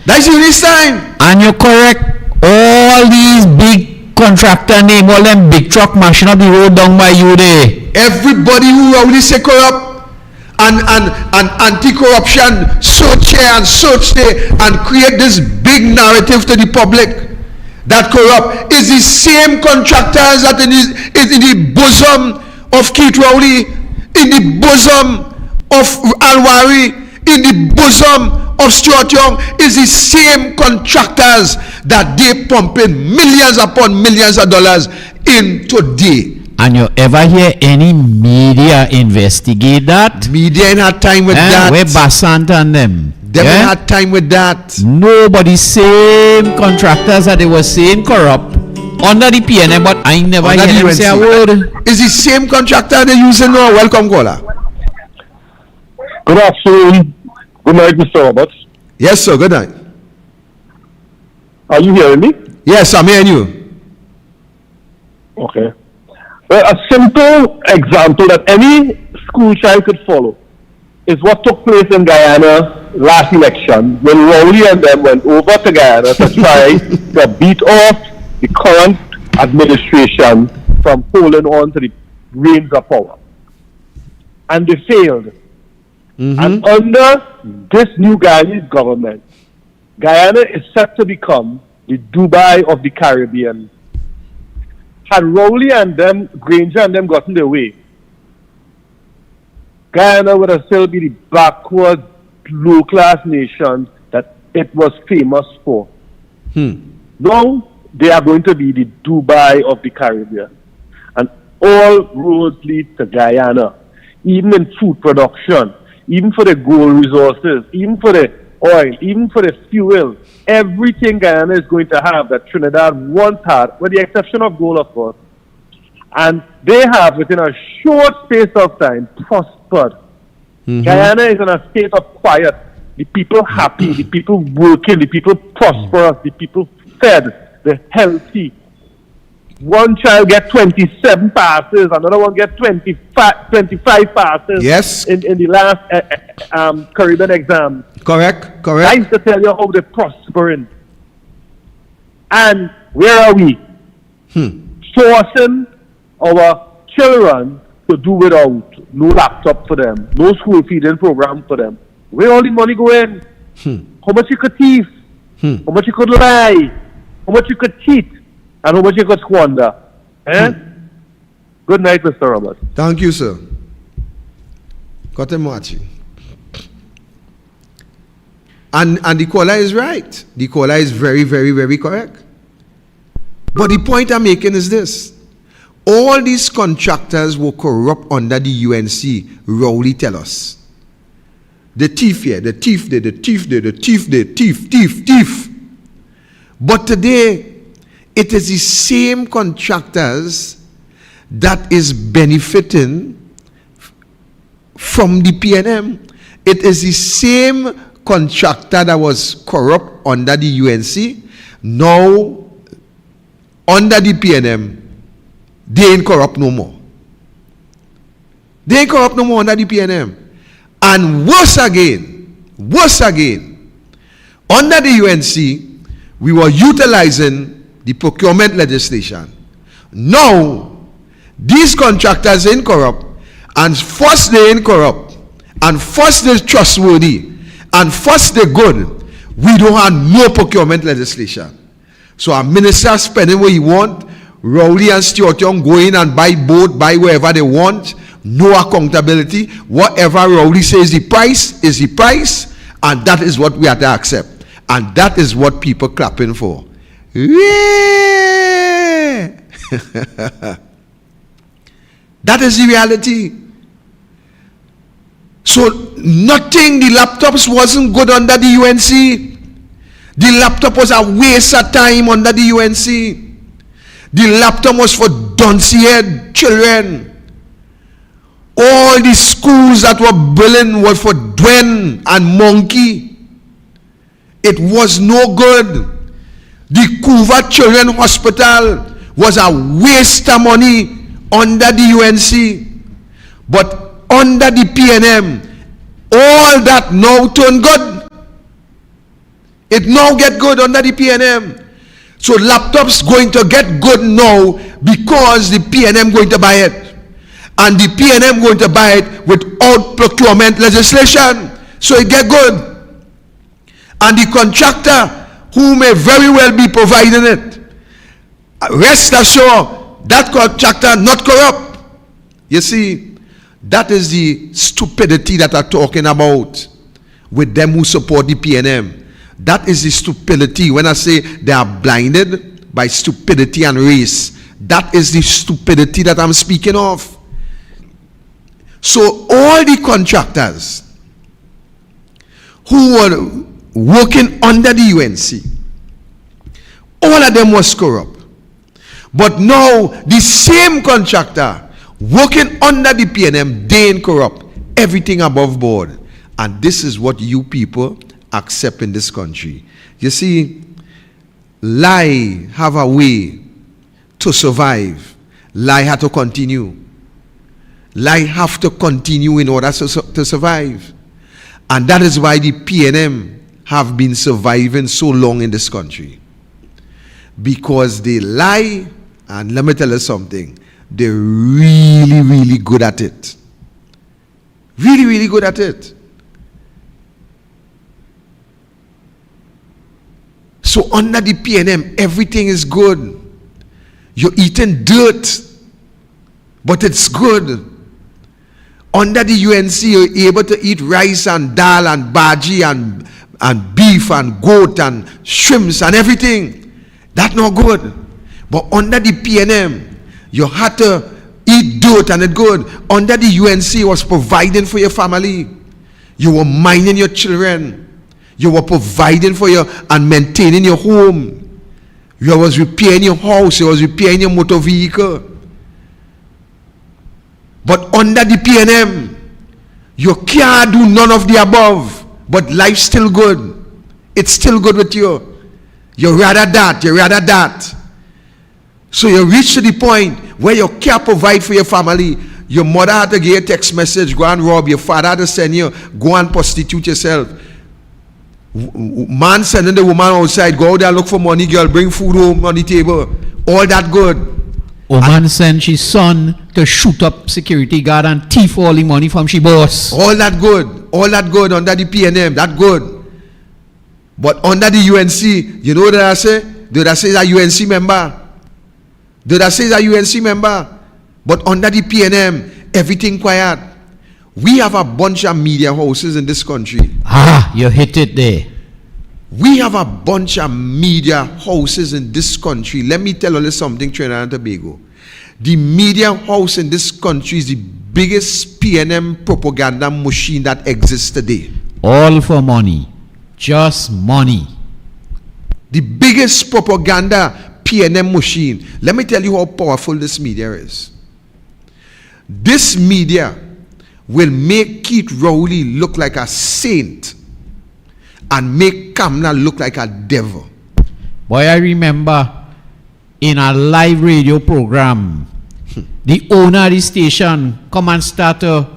That's the next time. And you're correct. All these big contractor name, all them big truck mashing up the road down by you there. Everybody who already say corrupt and anti-corruption search here and search there and create this big narrative to the public that corrupt is the same contractors that is in the bosom of Keith Rowley, in the bosom of Alwari, in the bosom of Stuart Young, is the same contractors that they pumping millions upon millions of dollars in today. And you ever hear any media investigate that? Media ain't had time with that. Where Bassant and them. They ain't had time with that. Nobody, same contractors that they were saying corrupt under the PNM, but I never Under hear the them say a UNC. word. Is the same contractor they using now? Welcome, caller. Good afternoon. Good night, Mr. Roberts. Yes, sir. Good night. Are you hearing me? Yes, I'm hearing you. Okay. Well, a simple example that any school child could follow is what took place in Guyana last election when Rowley and them went over to Guyana to try to beat off the current administration from holding on to the reins of power. And they failed. And under this new Guyanese government, Guyana is set to become the Dubai of the Caribbean. Had Rowley and them, Granger and them gotten their way, Guyana would have still be the backward, low-class nation that it was famous for. Now, they are going to be the Dubai of the Caribbean. And all roads lead to Guyana, even in food production, even for the gold resources, even for the oil, even for the fuel. Everything Guyana is going to have that Trinidad once had, with the exception of gold, of course. And they have, within a short space of time, prospered. Guyana is in a state of quiet. The people happy, the people working, the people prosperous, the people fed, the healthy. one child get 27 passes, another one get 25 passes. Yes. In the last Caribbean exam. Correct. I used to tell you how they're prospering. And where are we? Forcing our children to do without no laptop for them, no school feeding program for them. Where all the money going? How much you could thief? How much you could lie? How much you could cheat? And how much you could squander? Good night, Mr. Robert. Thank you, sir. Kotemachi. And the caller is right. The caller is very, very, very correct. But the point I'm making is this. All these contractors were corrupt under the UNC, Rowley tell us. The thief here, the thief there, the thief there, the thief there, thief. But today, it is the same contractors that is benefiting from the PNM. It is the same contractor that was corrupt under the UNC. Now, under the PNM, they ain't corrupt no more. They ain't corrupt no more under the PNM. And worse again, under the UNC, we were utilizing the procurement legislation. Now, these contractors ain't corrupt, and first they ain't corrupt, and first they're trustworthy, and first they're good. We don't have no procurement legislation. So our minister spending what he want, Rowley and Stuart Young go in and buy boat, buy wherever they want, no accountability. Whatever Rowley says the price is the price, and that is what we have to accept. And that is what people clapping for. Yeah. That is the reality. So nothing, the laptops wasn't good under the UNC. The laptop was a waste of time under the UNC. The laptop was for dunce-head children. All the schools that were building were for Dwen and Monkey. It was no good. The Couva Children Hospital was a waste of money under the UNC. But under the PNM, all that now turned good. It now get good under the PNM. So laptops going to get good now because the PNM going to buy it. And the PNM going to buy it without procurement legislation. So it get good. And the contractor who may very well be providing it, rest assured, that contractor not corrupt. You see, that is the stupidity that I'm talking about with them who support the PNM. That is the stupidity. When I say they are blinded by stupidity and race, that is the stupidity that I'm speaking of. So all the contractors who were working under the UNC, all of them was corrupt. But now the same contractor working under the PNM, they ain't corrupt. Everything above board. And this is what you people accept in this country. You see, lie have a way to survive. Lie have to continue. Lie have to continue in order to survive. And that is why the PNM have been surviving so long in this country. Because they lie, and let me tell you something, they're really, really good at it. Really, really good at it. So under the PNM, everything is good. You're eating dirt, but it's good. Under the UNC, you're able to eat rice and dal and bhaji and beef and goat and shrimps and everything. That's not good. But under the PNM, you had to eat dirt and it's good. Under the UNC, was providing for your family. You were minding your children. You were providing for you and maintaining your home. You was repairing your house. You was repairing your motor vehicle. But under the PNM, you can't do none of the above. But life's still good. It's still good with you. You rather that. So you reach to the point where you can't provide for your family. Your mother had to get a text message, go and rob. Your father had to send you, go and prostitute yourself. Man sending the woman outside, go out there, look for money, girl, bring food home on the table. All that good. Woman sent his son to shoot up security guard and thief all the money from she boss. All that good. All that good under the PNM. That good. But under the UNC, you know what I say? Did I say that UNC member? Did I say that UNC member? But under the PNM, everything quiet. We have a bunch of media houses in this country. Ah, you hit it there. We have a bunch of media houses in this country. Let me tell you something, Trinidad and Tobago. The media house in this country is the biggest PNM propaganda machine that exists today. All for money. Just money. The biggest propaganda PNM machine. Let me tell you how powerful this media is. This media will make Keith Rowley look like a saint and make Kamla look like a devil. Boy, I remember in a live radio program, the owner of the station come and start to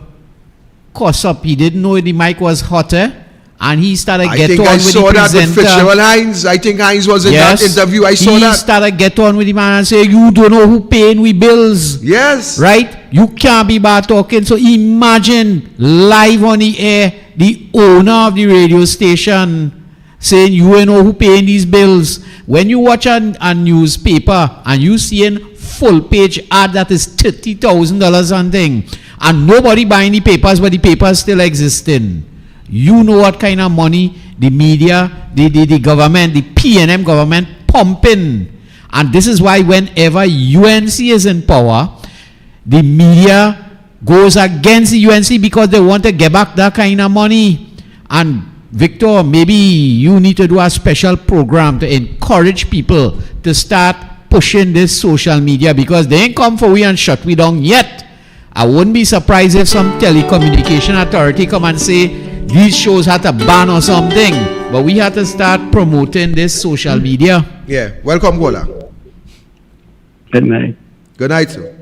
cuss up. He didn't know the mic was hotter. And he started get on with the presenter. I saw that with Fitzgerald Hines. I think Hines was in that interview. I saw that. He started get on with the man and say, you don't know who paying we bills. Yes. Right? You can't be bad talking. So imagine live on the air, the owner of the radio station saying, you ain't know who paying these bills. When you watch a newspaper and you seeing full page ad that is $30,000 something, and nobody buying the papers, but the papers still existing. You know what kind of money the media, the government, the PNM government pumping. And this is why whenever UNC is in power, the media goes against the UNC because they want to get back that kind of money. And Victor, maybe you need to do a special program to encourage people to start pushing this social media, because they ain't come for we and shut we down yet. I wouldn't be surprised if some telecommunication authority come and say, these shows had to ban or something, but we had to start promoting this social media. Yeah, welcome, Gola. Good night. Good night, sir.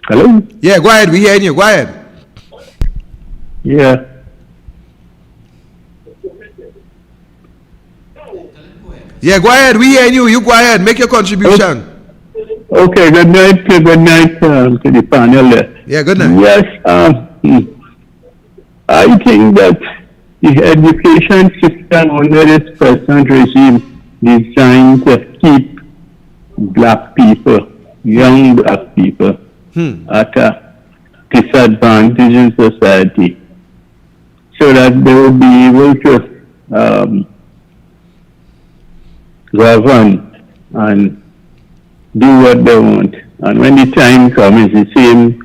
Hello? Yeah, go ahead. We hearing you. Go ahead. Yeah. Yeah, go ahead. We hearing you. You go ahead. Make your contribution. Okay, good night to the panel there. Yeah, good night. Yes, I think that the education system under this present regime is designed to keep black people, young black people, at a disadvantage in society, so that they will be able to govern and do what they want. And when the time comes, the same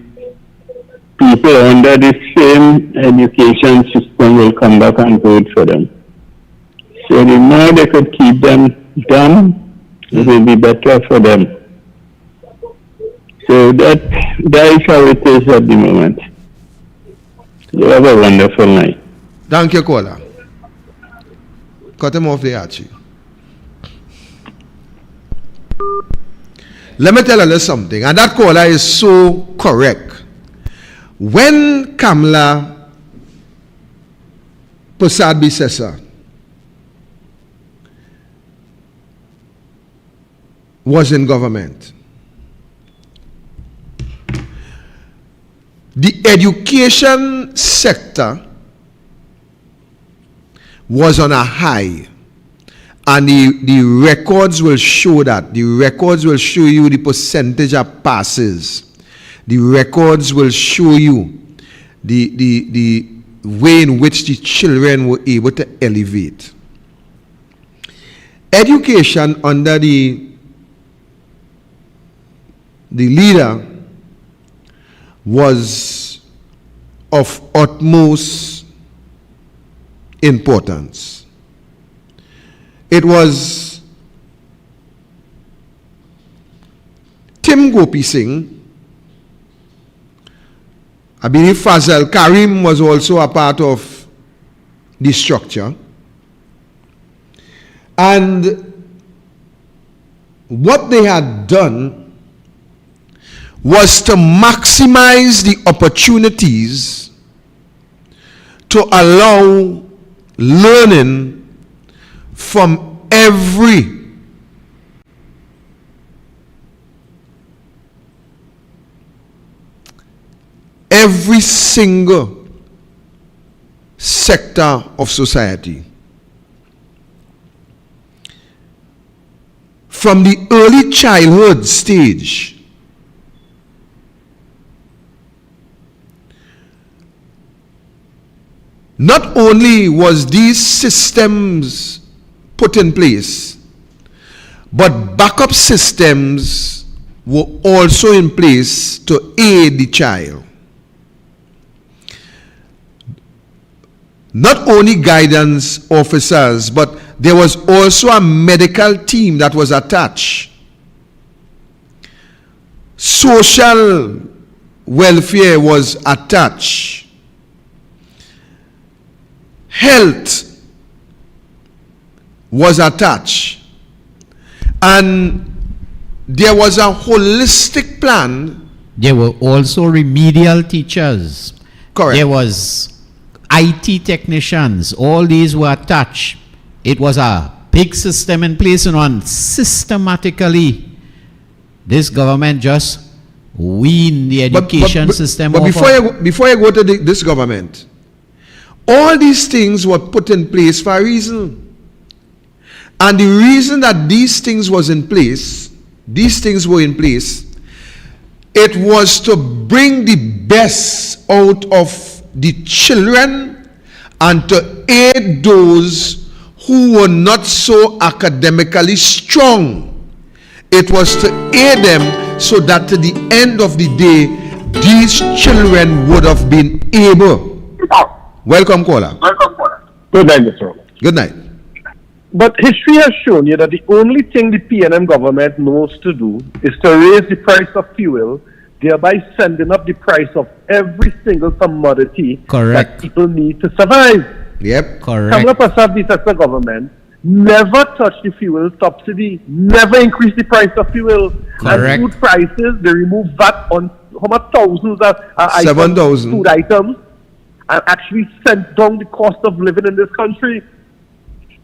people under the same education system will come back and vote for them. So the more they could keep them dumb, it will be better for them. So that is how it is at the moment. You have a wonderful night. Thank you, Kola. Cut him off the Archie. Let me tell you something, and that Kola is so correct. When Kamla Prasad Bisesa was in government, the education sector was on a high, and the records will show that. The records will show you the percentage of passes. The records will show you the way in which the children were able to elevate. Education under the leader was of utmost importance. It was Tim Gopi Singh, I believe Fazal Karim was also a part of the structure. And what they had done was to maximize the opportunities to allow learning from every single sector of society. From the early childhood stage, not only was these systems put in place, but backup systems were also in place to aid the child. Not only guidance officers, but there was also a medical team that was attached. Social welfare was attached. Health was attached. And there was a holistic plan. There were also remedial teachers. Correct. There was IT technicians. All these were attached. It was a big system in place, and systematically this government just weaned the education system but off. before you go to this government, all these things were put in place for a reason. And the reason that these things were in place, it was to bring the best out of the children and to aid those who were not so academically strong. It was to aid them so that to the end of the day, these children would have been able. Welcome, caller. Good night, Mr. Robert. Good night. But history has shown you that the only thing the PNM government knows to do is to raise the price of fuel, thereby sending up the price of every single commodity Correct. that people need to survive. Yep. Correct. Kamala Prasad, the sector government, never touched the fuel subsidy, never increased the price of fuel. Correct. And food prices, they remove VAT on how much thousands of 7,000 food items, and actually sent down the cost of living in this country.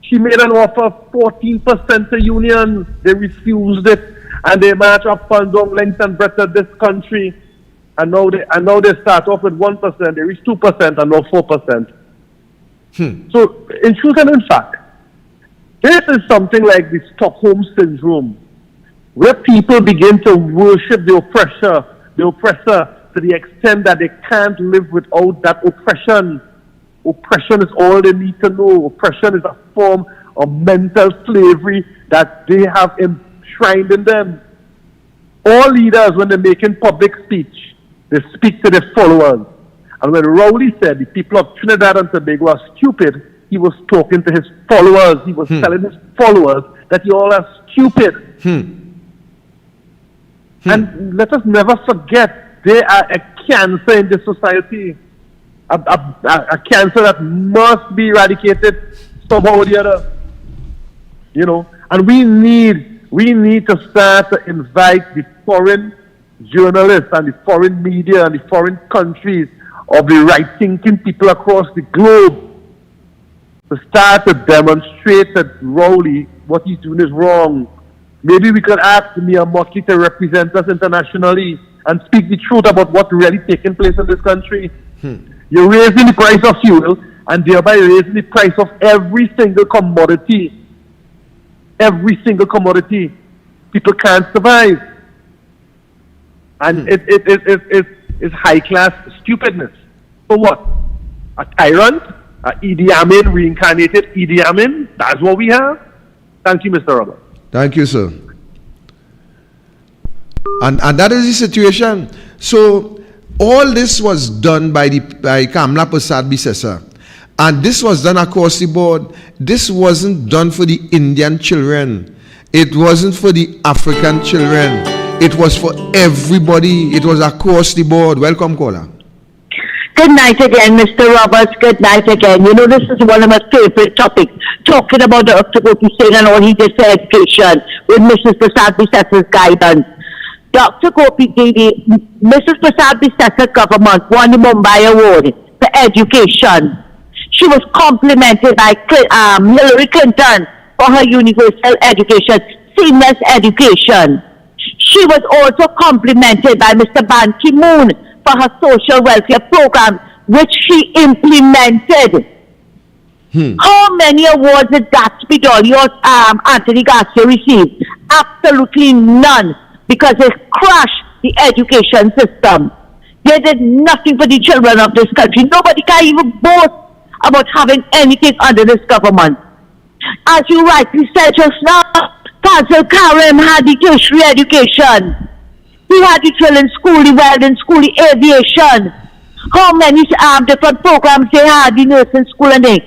She made an offer of 14% to unions. They refused it, and they march up and down length and breadth of this country. And now they start off with 1%, they reach 2%, and now 4%. So, in truth and in fact, this is something like the Stockholm syndrome, where people begin to worship the oppressor to the extent that they can't live without that oppression. Oppression is all they need to know. Oppression is a form of mental slavery that they have enshrined in them. All leaders, when they're making public speech, they speak to their followers. And when Rowley said the people of Trinidad and Tobago are stupid, he was talking to his followers. He was telling his followers that you all are stupid. And let us never forget, they are a cancer in this society. A cancer that must be eradicated somehow or the other. You know, and we need to start to invite the foreign journalists and the foreign media and the foreign countries of the right-thinking people across the globe to start to demonstrate that Rowley, what he's doing is wrong. Maybe we could ask Mia Motley to represent us internationally and speak the truth about what's really taking place in this country. You're raising the price of fuel and thereby raising the price of every single commodity. Every single commodity. People can't survive. And it's high-class stupidness. For what? A tyrant? A Idi Amin, reincarnated Idi Amin? That's what we have? Thank you, Mr. Robert. Thank you, sir. And that is the situation. So all this was done by Kamala Prasad Bisesa. And this was done across the board. This wasn't done for the Indian children. It wasn't for the African children. It was for everybody. It was across the board. Welcome, caller. Good night again, Mr. Roberts. Good night again. You know, this is one of my favorite topics talking about Dr. Gopi Singh and all he did for education with Mrs. Prasad Bises's guidance. Dr. Gopi Mrs. Prasad Bises's government won the Mumbai Award for education. She was complimented by Hillary Clinton for her universal education, seamless education. She was also complimented by Mr. Ban Ki-moon for her social welfare program, which she implemented. How many awards did Gatsby Dolly or Anthony Garcia receive? Absolutely none, because they crushed the education system. They did nothing for the children of this country. Nobody can even boast about having anything under this government. As you rightly said just now, Fazil Karim had the tertiary education. He had the drilling school, the welding school, the aviation. How many different programs they had, the nursing school and things.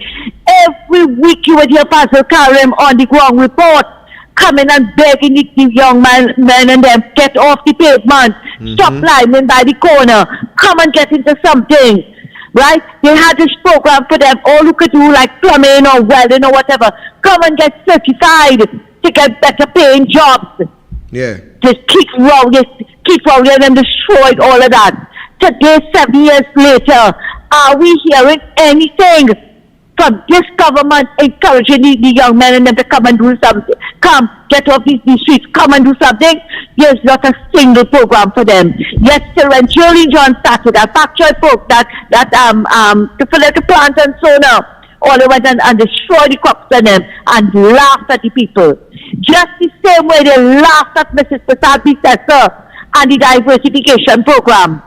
Every week you would hear Fazil Karim on the ground report, coming and begging the young men and them, get off the pavement, stop lining by the corner, come and get into something. Right? They had this program for them, all who could do like plumbing or welding or whatever, come and get certified to get better paying jobs. Yeah. Just keep rolling and destroyed all of that. Today, 7 years later, are we hearing anything from this government encouraging the young men and them to come and do something? Come, get off these streets, come and do something. There's not a single program for them. Yesterday, when Julie John started that factory program, to fill out the plant and so on, all they went and destroyed the crops on them and laughed at the people. Just the same way they laughed at Mrs. Prasad Bisesa and the diversification program.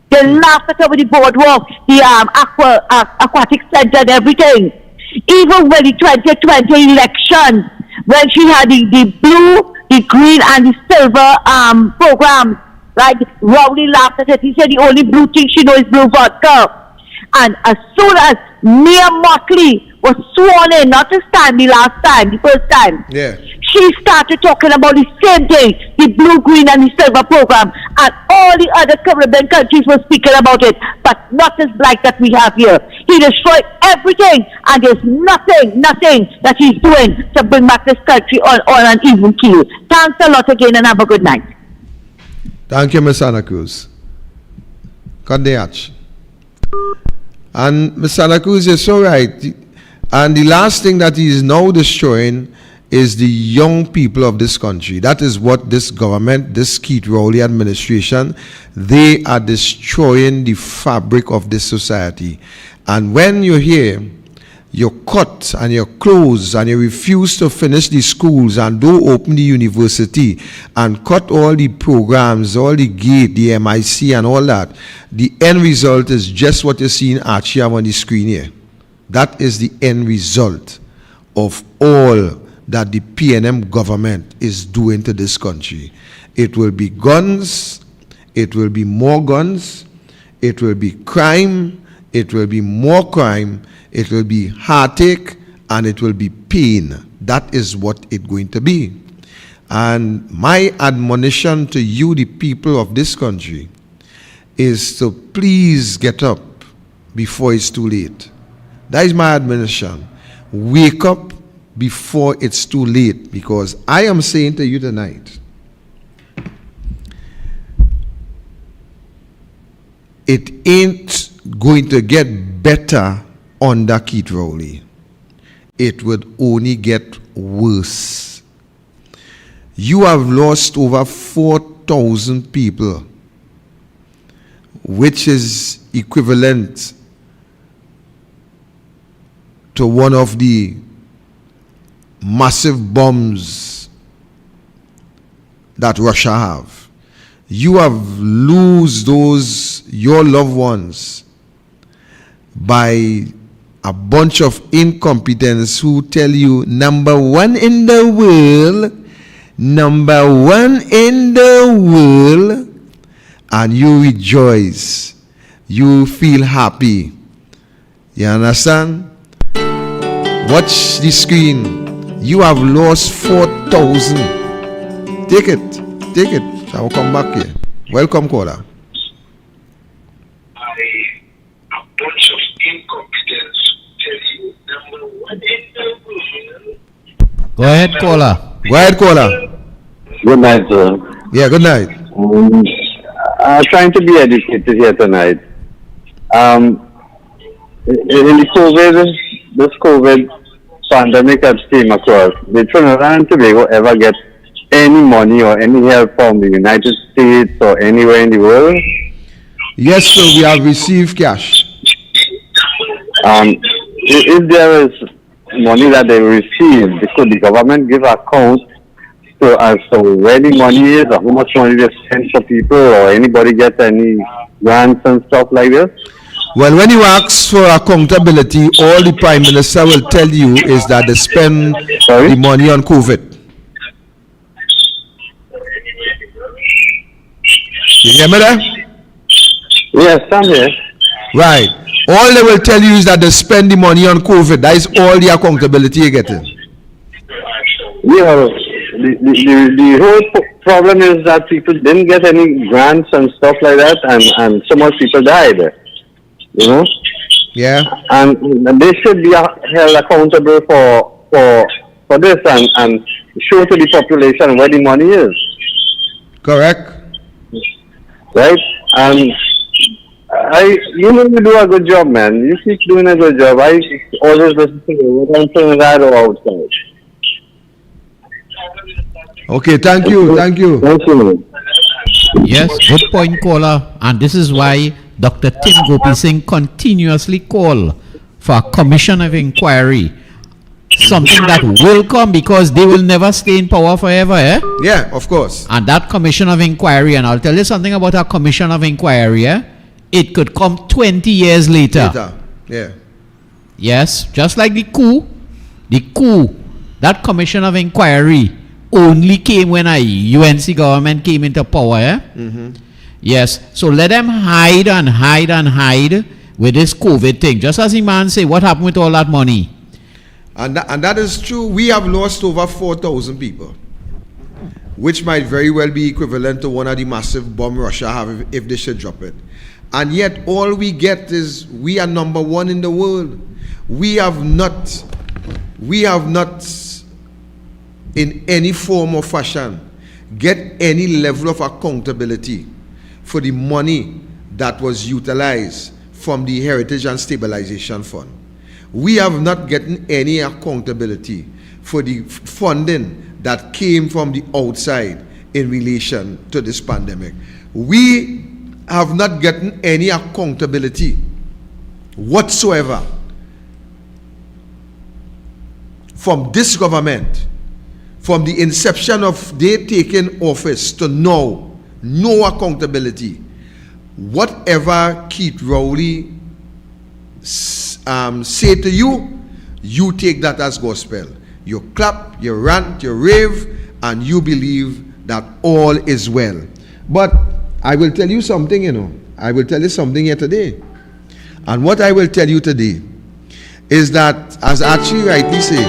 They laughed at her with the boardwalk, the aquatic center and everything. Even when the 2020 election, when she had the blue, the green and the silver programs, right? Rowley laughed at it. He said the only blue thing she knows is blue vodka. And as soon as Mia Motley was sworn in, not this time, the last time, the first time, she started talking about the same thing, the blue, green and the silver program. And all the other Caribbean countries were speaking about it, but not as black that we have here. He destroyed everything, and there's nothing that he's doing to bring back this country on an even keel. Thanks a lot again, and have a good night. Thank you, Ms. Santa Cruz. Kandeach. And Ms. Santa Cruz is so right. And the last thing that he is now destroying is the young people of this country. That is what this government, this Keith Rowley administration, they are destroying the fabric of this society. And when you hear you're cut and you're closed and you refuse to finish the schools and don't open the university and cut all the programs, all the gate, the MIC and all that, the end result is just what you're seeing actually on the screen here. That is the end result of all that the PNM government is doing to this country. It will be guns, it will be more guns, it will be crime, it will be more crime, it will be heartache, and it will be pain. That is what it's going to be. And my admonition to you, the people of this country, is to please get up before it's too late. That is my admonition. Wake up before it's too late, because I am saying to you tonight, it ain't going to get better under Keith Rowley. It would only get worse. You have lost over 4,000 people, which is equivalent to one of the massive bombs that Russia have. You have lost those, your loved ones, by a bunch of incompetents who tell you number one in the world, and you rejoice, you feel happy. You understand? Watch the screen. You have lost 4,000. Take it. I will come back here. Welcome, caller. A bunch of incompetents tell you number one in the world, Go ahead, caller. Go ahead, caller. Good night, sir. Yeah, good night. Trying to be educated here tonight. In the this COVID pandemic that came across, did Trinidad and Tobago ever get any money or any help from the United States or anywhere in the world? Yes, sir, we have received cash. If there is money that they receive, could the government give account as to where the money is or how much money they spend for people or anybody get any grants and stuff like this? Well, when you ask for accountability, all the Prime Minister will tell you is that they spend the money on COVID. You hear me there? Yes, I'm here. Right. All they will tell you is that they spend the money on COVID. That is all the accountability you're getting. Yeah, the whole problem is that people didn't get any grants and stuff like that, and so much people died. You know? Yeah. And they should be held accountable for this and show to the population where the money is. Correct. Right? And you do a good job, man. You keep doing a good job. I always listen to you, whether I'm inside or outside. Okay, thank you. Thank you. Thank you. Yes, good point, caller. And this is why Dr. Tim Gopi Singh continuously call for a commission of inquiry. Something that will come because they will never stay in power forever, eh? Yeah, of course. And that commission of inquiry, and I'll tell you something about a commission of inquiry, eh? It could come 20 years later. Yeah. Yes, just like the coup, that commission of inquiry only came when a UNC government came into power, eh? Mm-hmm. Yes, so let them hide and hide and hide with this COVID thing. Just as the man say, what happened with all that money? And that is true. We have lost over 4,000 people, which might very well be equivalent to one of the massive bomb Russia have if they should drop it. And yet all we get is we are number one in the world. We have not in any form or fashion get any level of accountability for the money that was utilized from the Heritage and Stabilization Fund. We have not gotten any accountability for the funding that came from the outside in relation to this pandemic. We have not gotten any accountability whatsoever from this government, from the inception of their taking office to now. No accountability. Whatever Keith Rowley say to you, you take that as gospel. You clap, you rant, you rave, and you believe that all is well. But I will tell you something, I will tell you something here today. And what I will tell you today is that, as actually rightly say,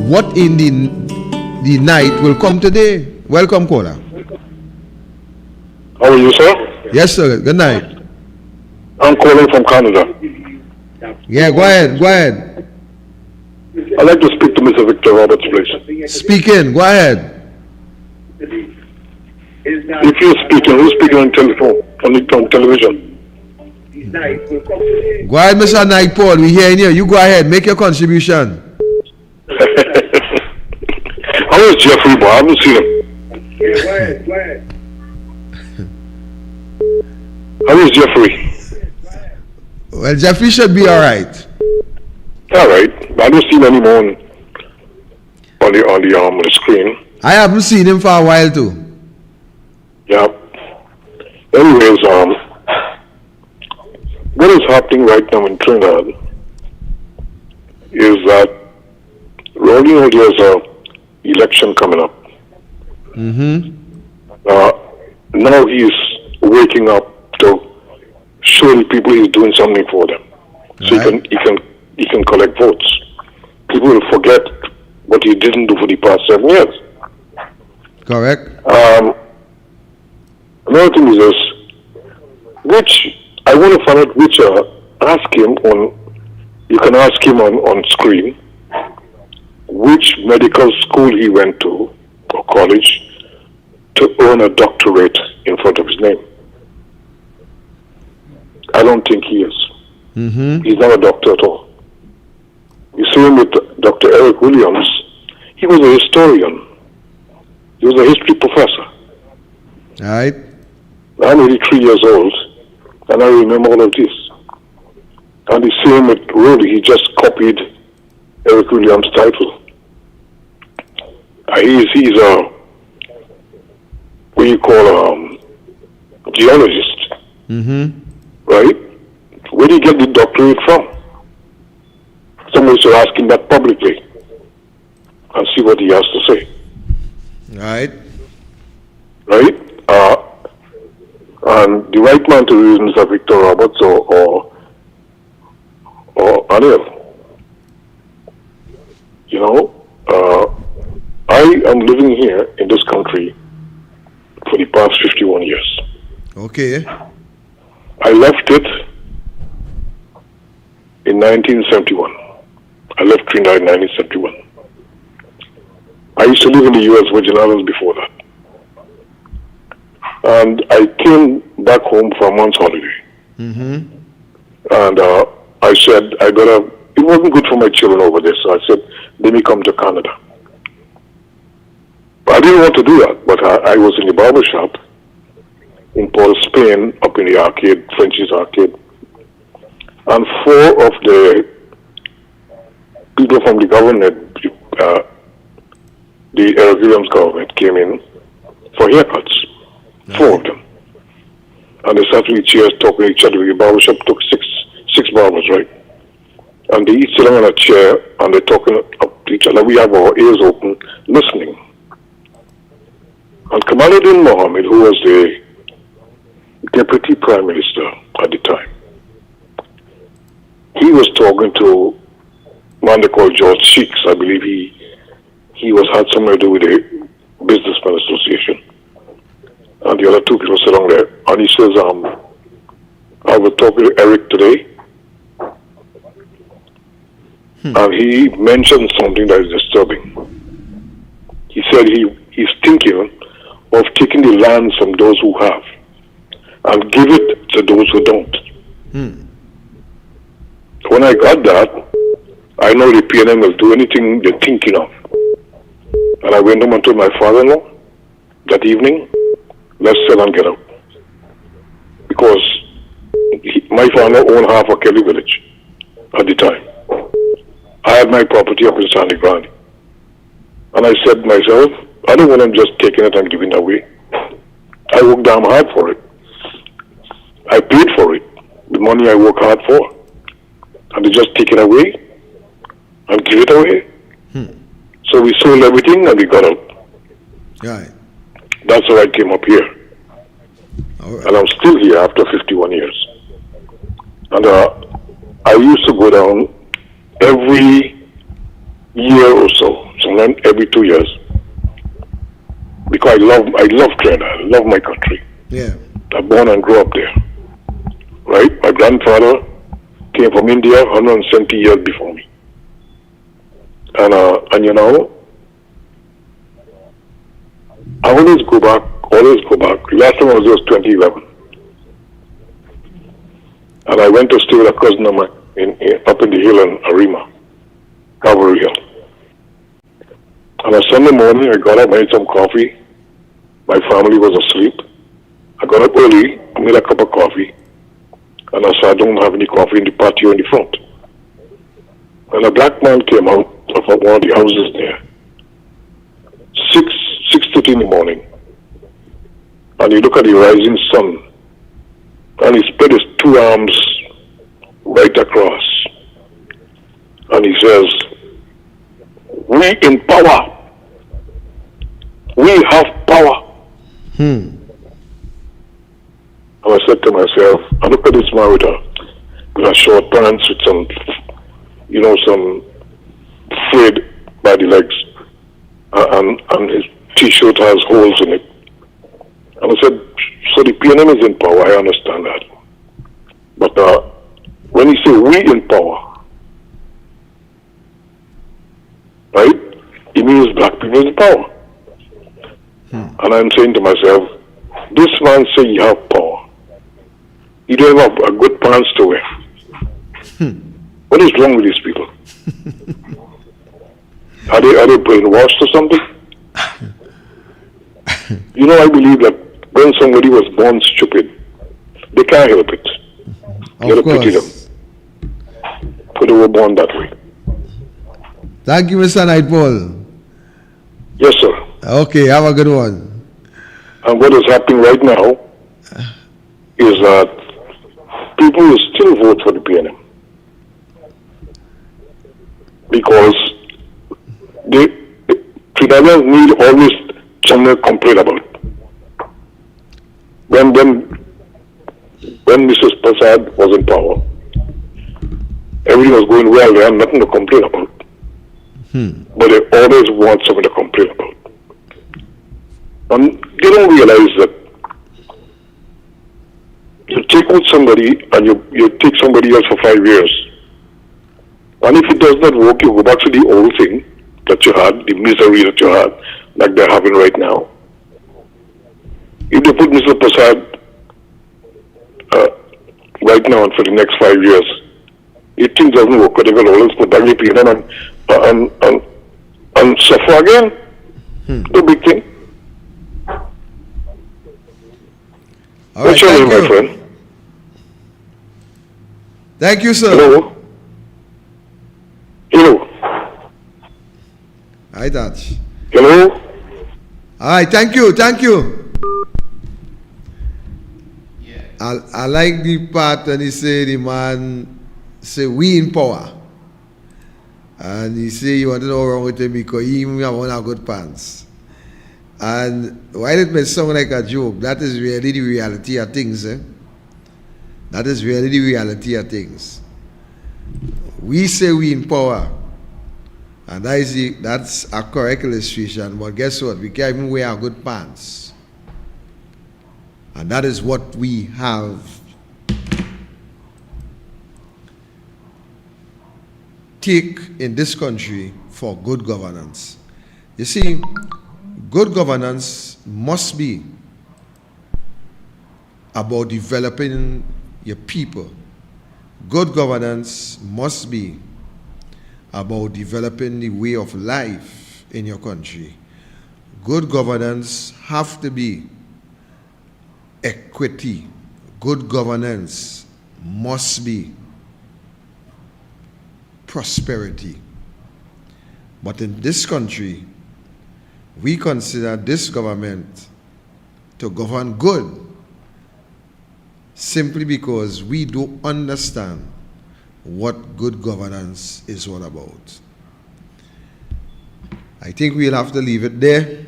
what in the night will come today. Welcome, caller. How are you, sir? Yes, sir. Good night. I'm calling from Canada. Yeah, go ahead. I'd like to speak to Mr. Victor Roberts, please. Speak in. Go ahead. If you're speaking, who's speaking on telephone, on television? Go ahead, Mr. Knight Paul. We hearing you. You go ahead. Make your contribution. How is Jeffrey, boy? I haven't seen him. Go ahead. How is Jeffrey? Well, Jeffrey should be all right. All right. I don't see him anymore on the screen. I haven't seen him for a while too. Yeah. Anyways, what is happening right now in Trinidad is that there's a election coming up. Now he's waking up to show the people he's doing something for them, so he can collect votes. People will forget what he didn't do for the past 7 years. Correct. Another thing is this, which I want to find out which ask him on. You can ask him on screen. which medical school he went to, or college, to earn a doctorate in front of his name. I don't think he is. He's not a doctor at all. You see him with Dr. Eric Williams. He was a historian. He was a history professor. All right. I'm 83 years old, and I remember all of this. And the same with Rudy, he just copied Eric Williams' title. He's a, what you call a geologist, right? Where did he get the doctorate from? Somebody should ask him that publicly and see what he has to say. Right. Right? And the right man to reason is Victor Roberts or Anil. You know, I am living here in this country for the past 51 years. Okay. I left it in 1971. I left Trinidad in 1971. I used to live in the U.S. Virgin Islands before that. And I came back home for a month's holiday. And I said, it wasn't good for my children over there, so I said, let me come to Canada. But I didn't want to do that, but I was in the barber shop in Port of Spain, up in the arcade, French's arcade. And 4 of the people from the government, the Eric Williams government, came in for haircuts. 4 of them. And they sat with chairs talking to each other. The barbershop took six barbers, right? And they each sit on a chair and they're talking up to each other. We have our ears open, listening. And Kamaluddin Mohammed, who was the deputy prime minister at the time, he was talking to a man they called George Sheeks. I believe he had something to do with the Businessmen Association. And the other 2 people sit down there. And he says, I was talking to Eric today. And he mentioned something that is disturbing. He said he's thinking of taking the land from those who have and give it to those who don't. When I got that, I know the PNM will do anything they're thinking of. And I went home and told my father-in-law that evening, let's sell and get out. Because my father owned half of Kelly Village at the time. I had my property up in Sandy Grande. And I said to myself, I don't want them just taking it and giving it away. I worked damn hard for it. I paid for it. The money I work hard for. And they just take it away and give it away. So we sold everything and we got out. Right. That's how I came up here. Right. And I'm still here after 51 years. And I used to go down every year or so, sometimes every 2 years. Because I love Trinidad. I love my country. Yeah. I was born and grew up there. Right? My grandfather came from India 170 years before me. And you know, I always go back. Last time I was there was 2011. And I went to stay with a cousin of mine up in the hill in Arima, Calvary Hill. And on Sunday morning, I got up, made some coffee. My family was asleep. I got up early, made a cup of coffee. And I said, I don't have any coffee in the patio in the front. And a black man came out of one of the houses there. 6:30 in the morning. And he looked at the rising sun. And he spread his 2 arms right across. And he says, we in power. We have power. And I said to myself, I look at this man with a short pants with some, some frayed by the legs. And his t-shirt has holes in it. And I said, so the PNM is in power, I understand that. But when you say we in power, right? It means black people in power. And I'm saying to myself, this man say you have power. You don't have a good pants to wear. What is wrong with these people? Are they brainwashed or something? You know, I believe that when somebody was born stupid, they can't help it. You gotta pity them. But they were born that way. Thank you, Mr. Nightfall. Yes, sir. Okay, have a good one. And what is happening right now is that people will still vote for the PNM. Because Trinidadians need always something to complain about. When Mrs. Prasad was in power, everything was going well, they had nothing to complain about. But they always want something to complain about. And they don't realize that you take out somebody and you take somebody else for 5 years. And if it does not work, you go back to the old thing that you had, the misery that you had, like they're having right now. If they put Mr. Prasad right now and for the next 5 years, if things doesn't work, they will always put back the PNM and suffer again. No big thing. What's your name, my friend? Thank you, sir. Hello? Hello? Hi, Touch. Hello? All right, thank you. I like the part when he say the man say we in power. And he say you want to know what's wrong with him because he even have one of good pants. And while it may sound like a joke, that is really the reality of things. That is really the reality of things. We say we in power. And that's a correct illustration. But guess what? We can't even wear our good pants. And that is what we have take in this country for good governance. You see, good governance must be about developing your people. Good governance must be about developing the way of life in your country. Good governance have to be equity. Good governance must be prosperity. But in this country, we consider this government to govern good simply because we don't understand what good governance is all about. I think we'll have to leave it there.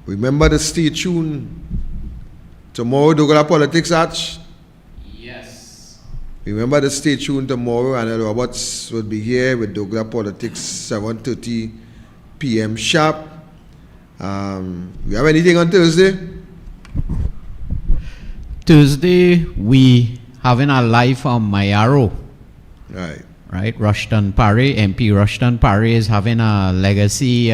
Remember to stay tuned tomorrow, douglAR Politics Arch. Yes. Remember to stay tuned tomorrow, and Roberts will be here with douglAR Politics 7:30 p.m. sharp. We have anything on Thursday? Thursday, we having a live from Mayaro. Right. Rushton Parry, MP Rushton Parry is having a legacy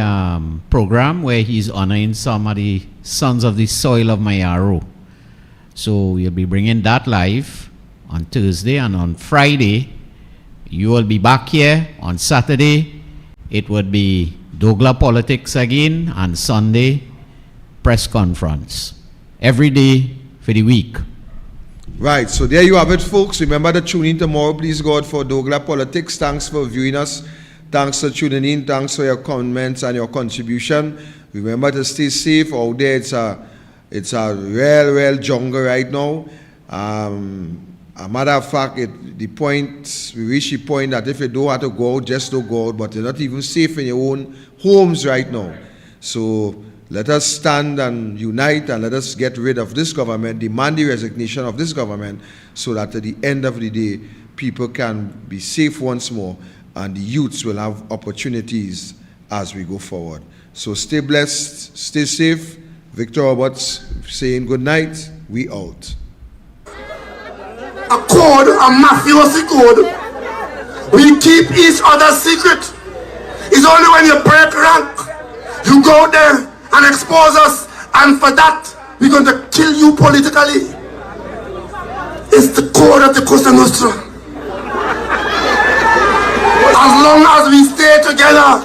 program where he's honoring some of the sons of the soil of Mayaro. So we'll be bringing that live on Thursday, and on Friday, you will be back here. On Saturday, it would be douglAR Politics again, and Sunday, press conference. Every day for the week. Right, so there you have it, folks. Remember to tune in tomorrow, please God, for douglAR Politics. Thanks for viewing us. Thanks for tuning in. Thanks for your comments and your contribution. Remember to stay safe out there. It's a real jungle right now. A matter of fact, we reach the point that if you don't have to go out, just don't go out. But you're not even safe in your own homes right now. So let us stand and unite, and let us get rid of this government, demand the resignation of this government, so that at the end of the day, people can be safe once more, and the youths will have opportunities as we go forward. So stay blessed, stay safe. Victor Roberts saying good night. We out. A code, a mafiosi code. We keep each other's secret. It's only when you break rank, you go there and expose us, and for that, we're going to kill you politically. It's the core of the Cosa Nostra. As long as we stay together,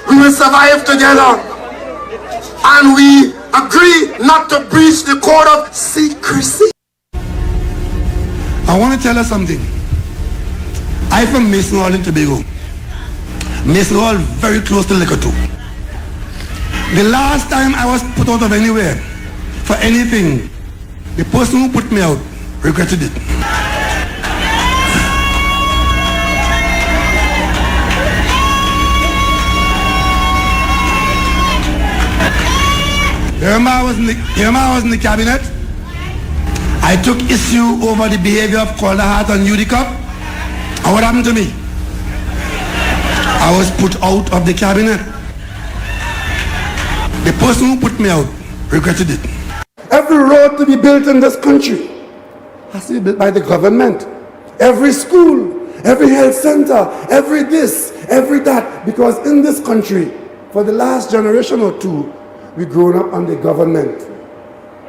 we will survive together. And we agree not to breach the code of secrecy. I want to tell you something. I'm from Mason Hall in Tobago. Mason Hall very close to Liquor 2. The last time I was put out of anywhere for anything, the person who put me out regretted it. Remember I was in the cabinet? I took issue over the behavior of Calderhart and UDCOP. And what happened to me? I was put out of the cabinet. The person who put me out regretted it. Every road to be built in this country has to be built by the government. Every school, every health center, every this, every that. Because in this country, for the last generation or two, we've grown up on the government.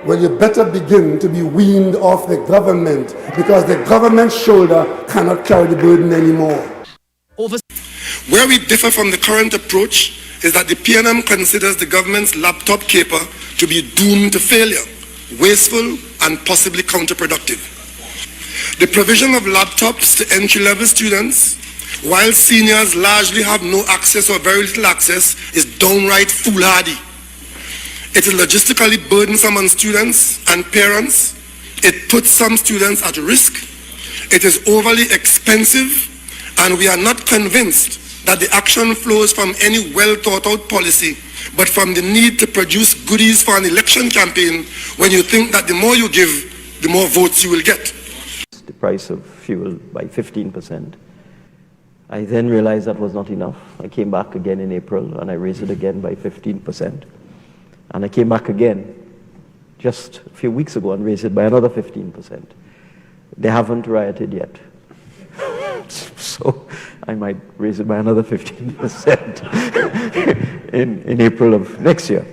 Well, you better begin to be weaned off the government, because the government's shoulder cannot carry the burden anymore. Where we differ from the current approach is that the PNM considers the government's laptop caper to be doomed to failure, wasteful, and possibly counterproductive. The provision of laptops to entry-level students, while seniors largely have no access or very little access, is downright foolhardy. It is logistically burdensome on students and parents. It puts some students at risk. It is overly expensive, and we are not convinced that the action flows from any well-thought-out policy, but from the need to produce goodies for an election campaign when you think that the more you give, the more votes you will get. The price of fuel by 15%. I then realized that was not enough. I came back again in April, and I raised it again by 15%. And I came back again just a few weeks ago and raised it by another 15%. They haven't rioted yet. So I might raise it by another 15% in April of next year.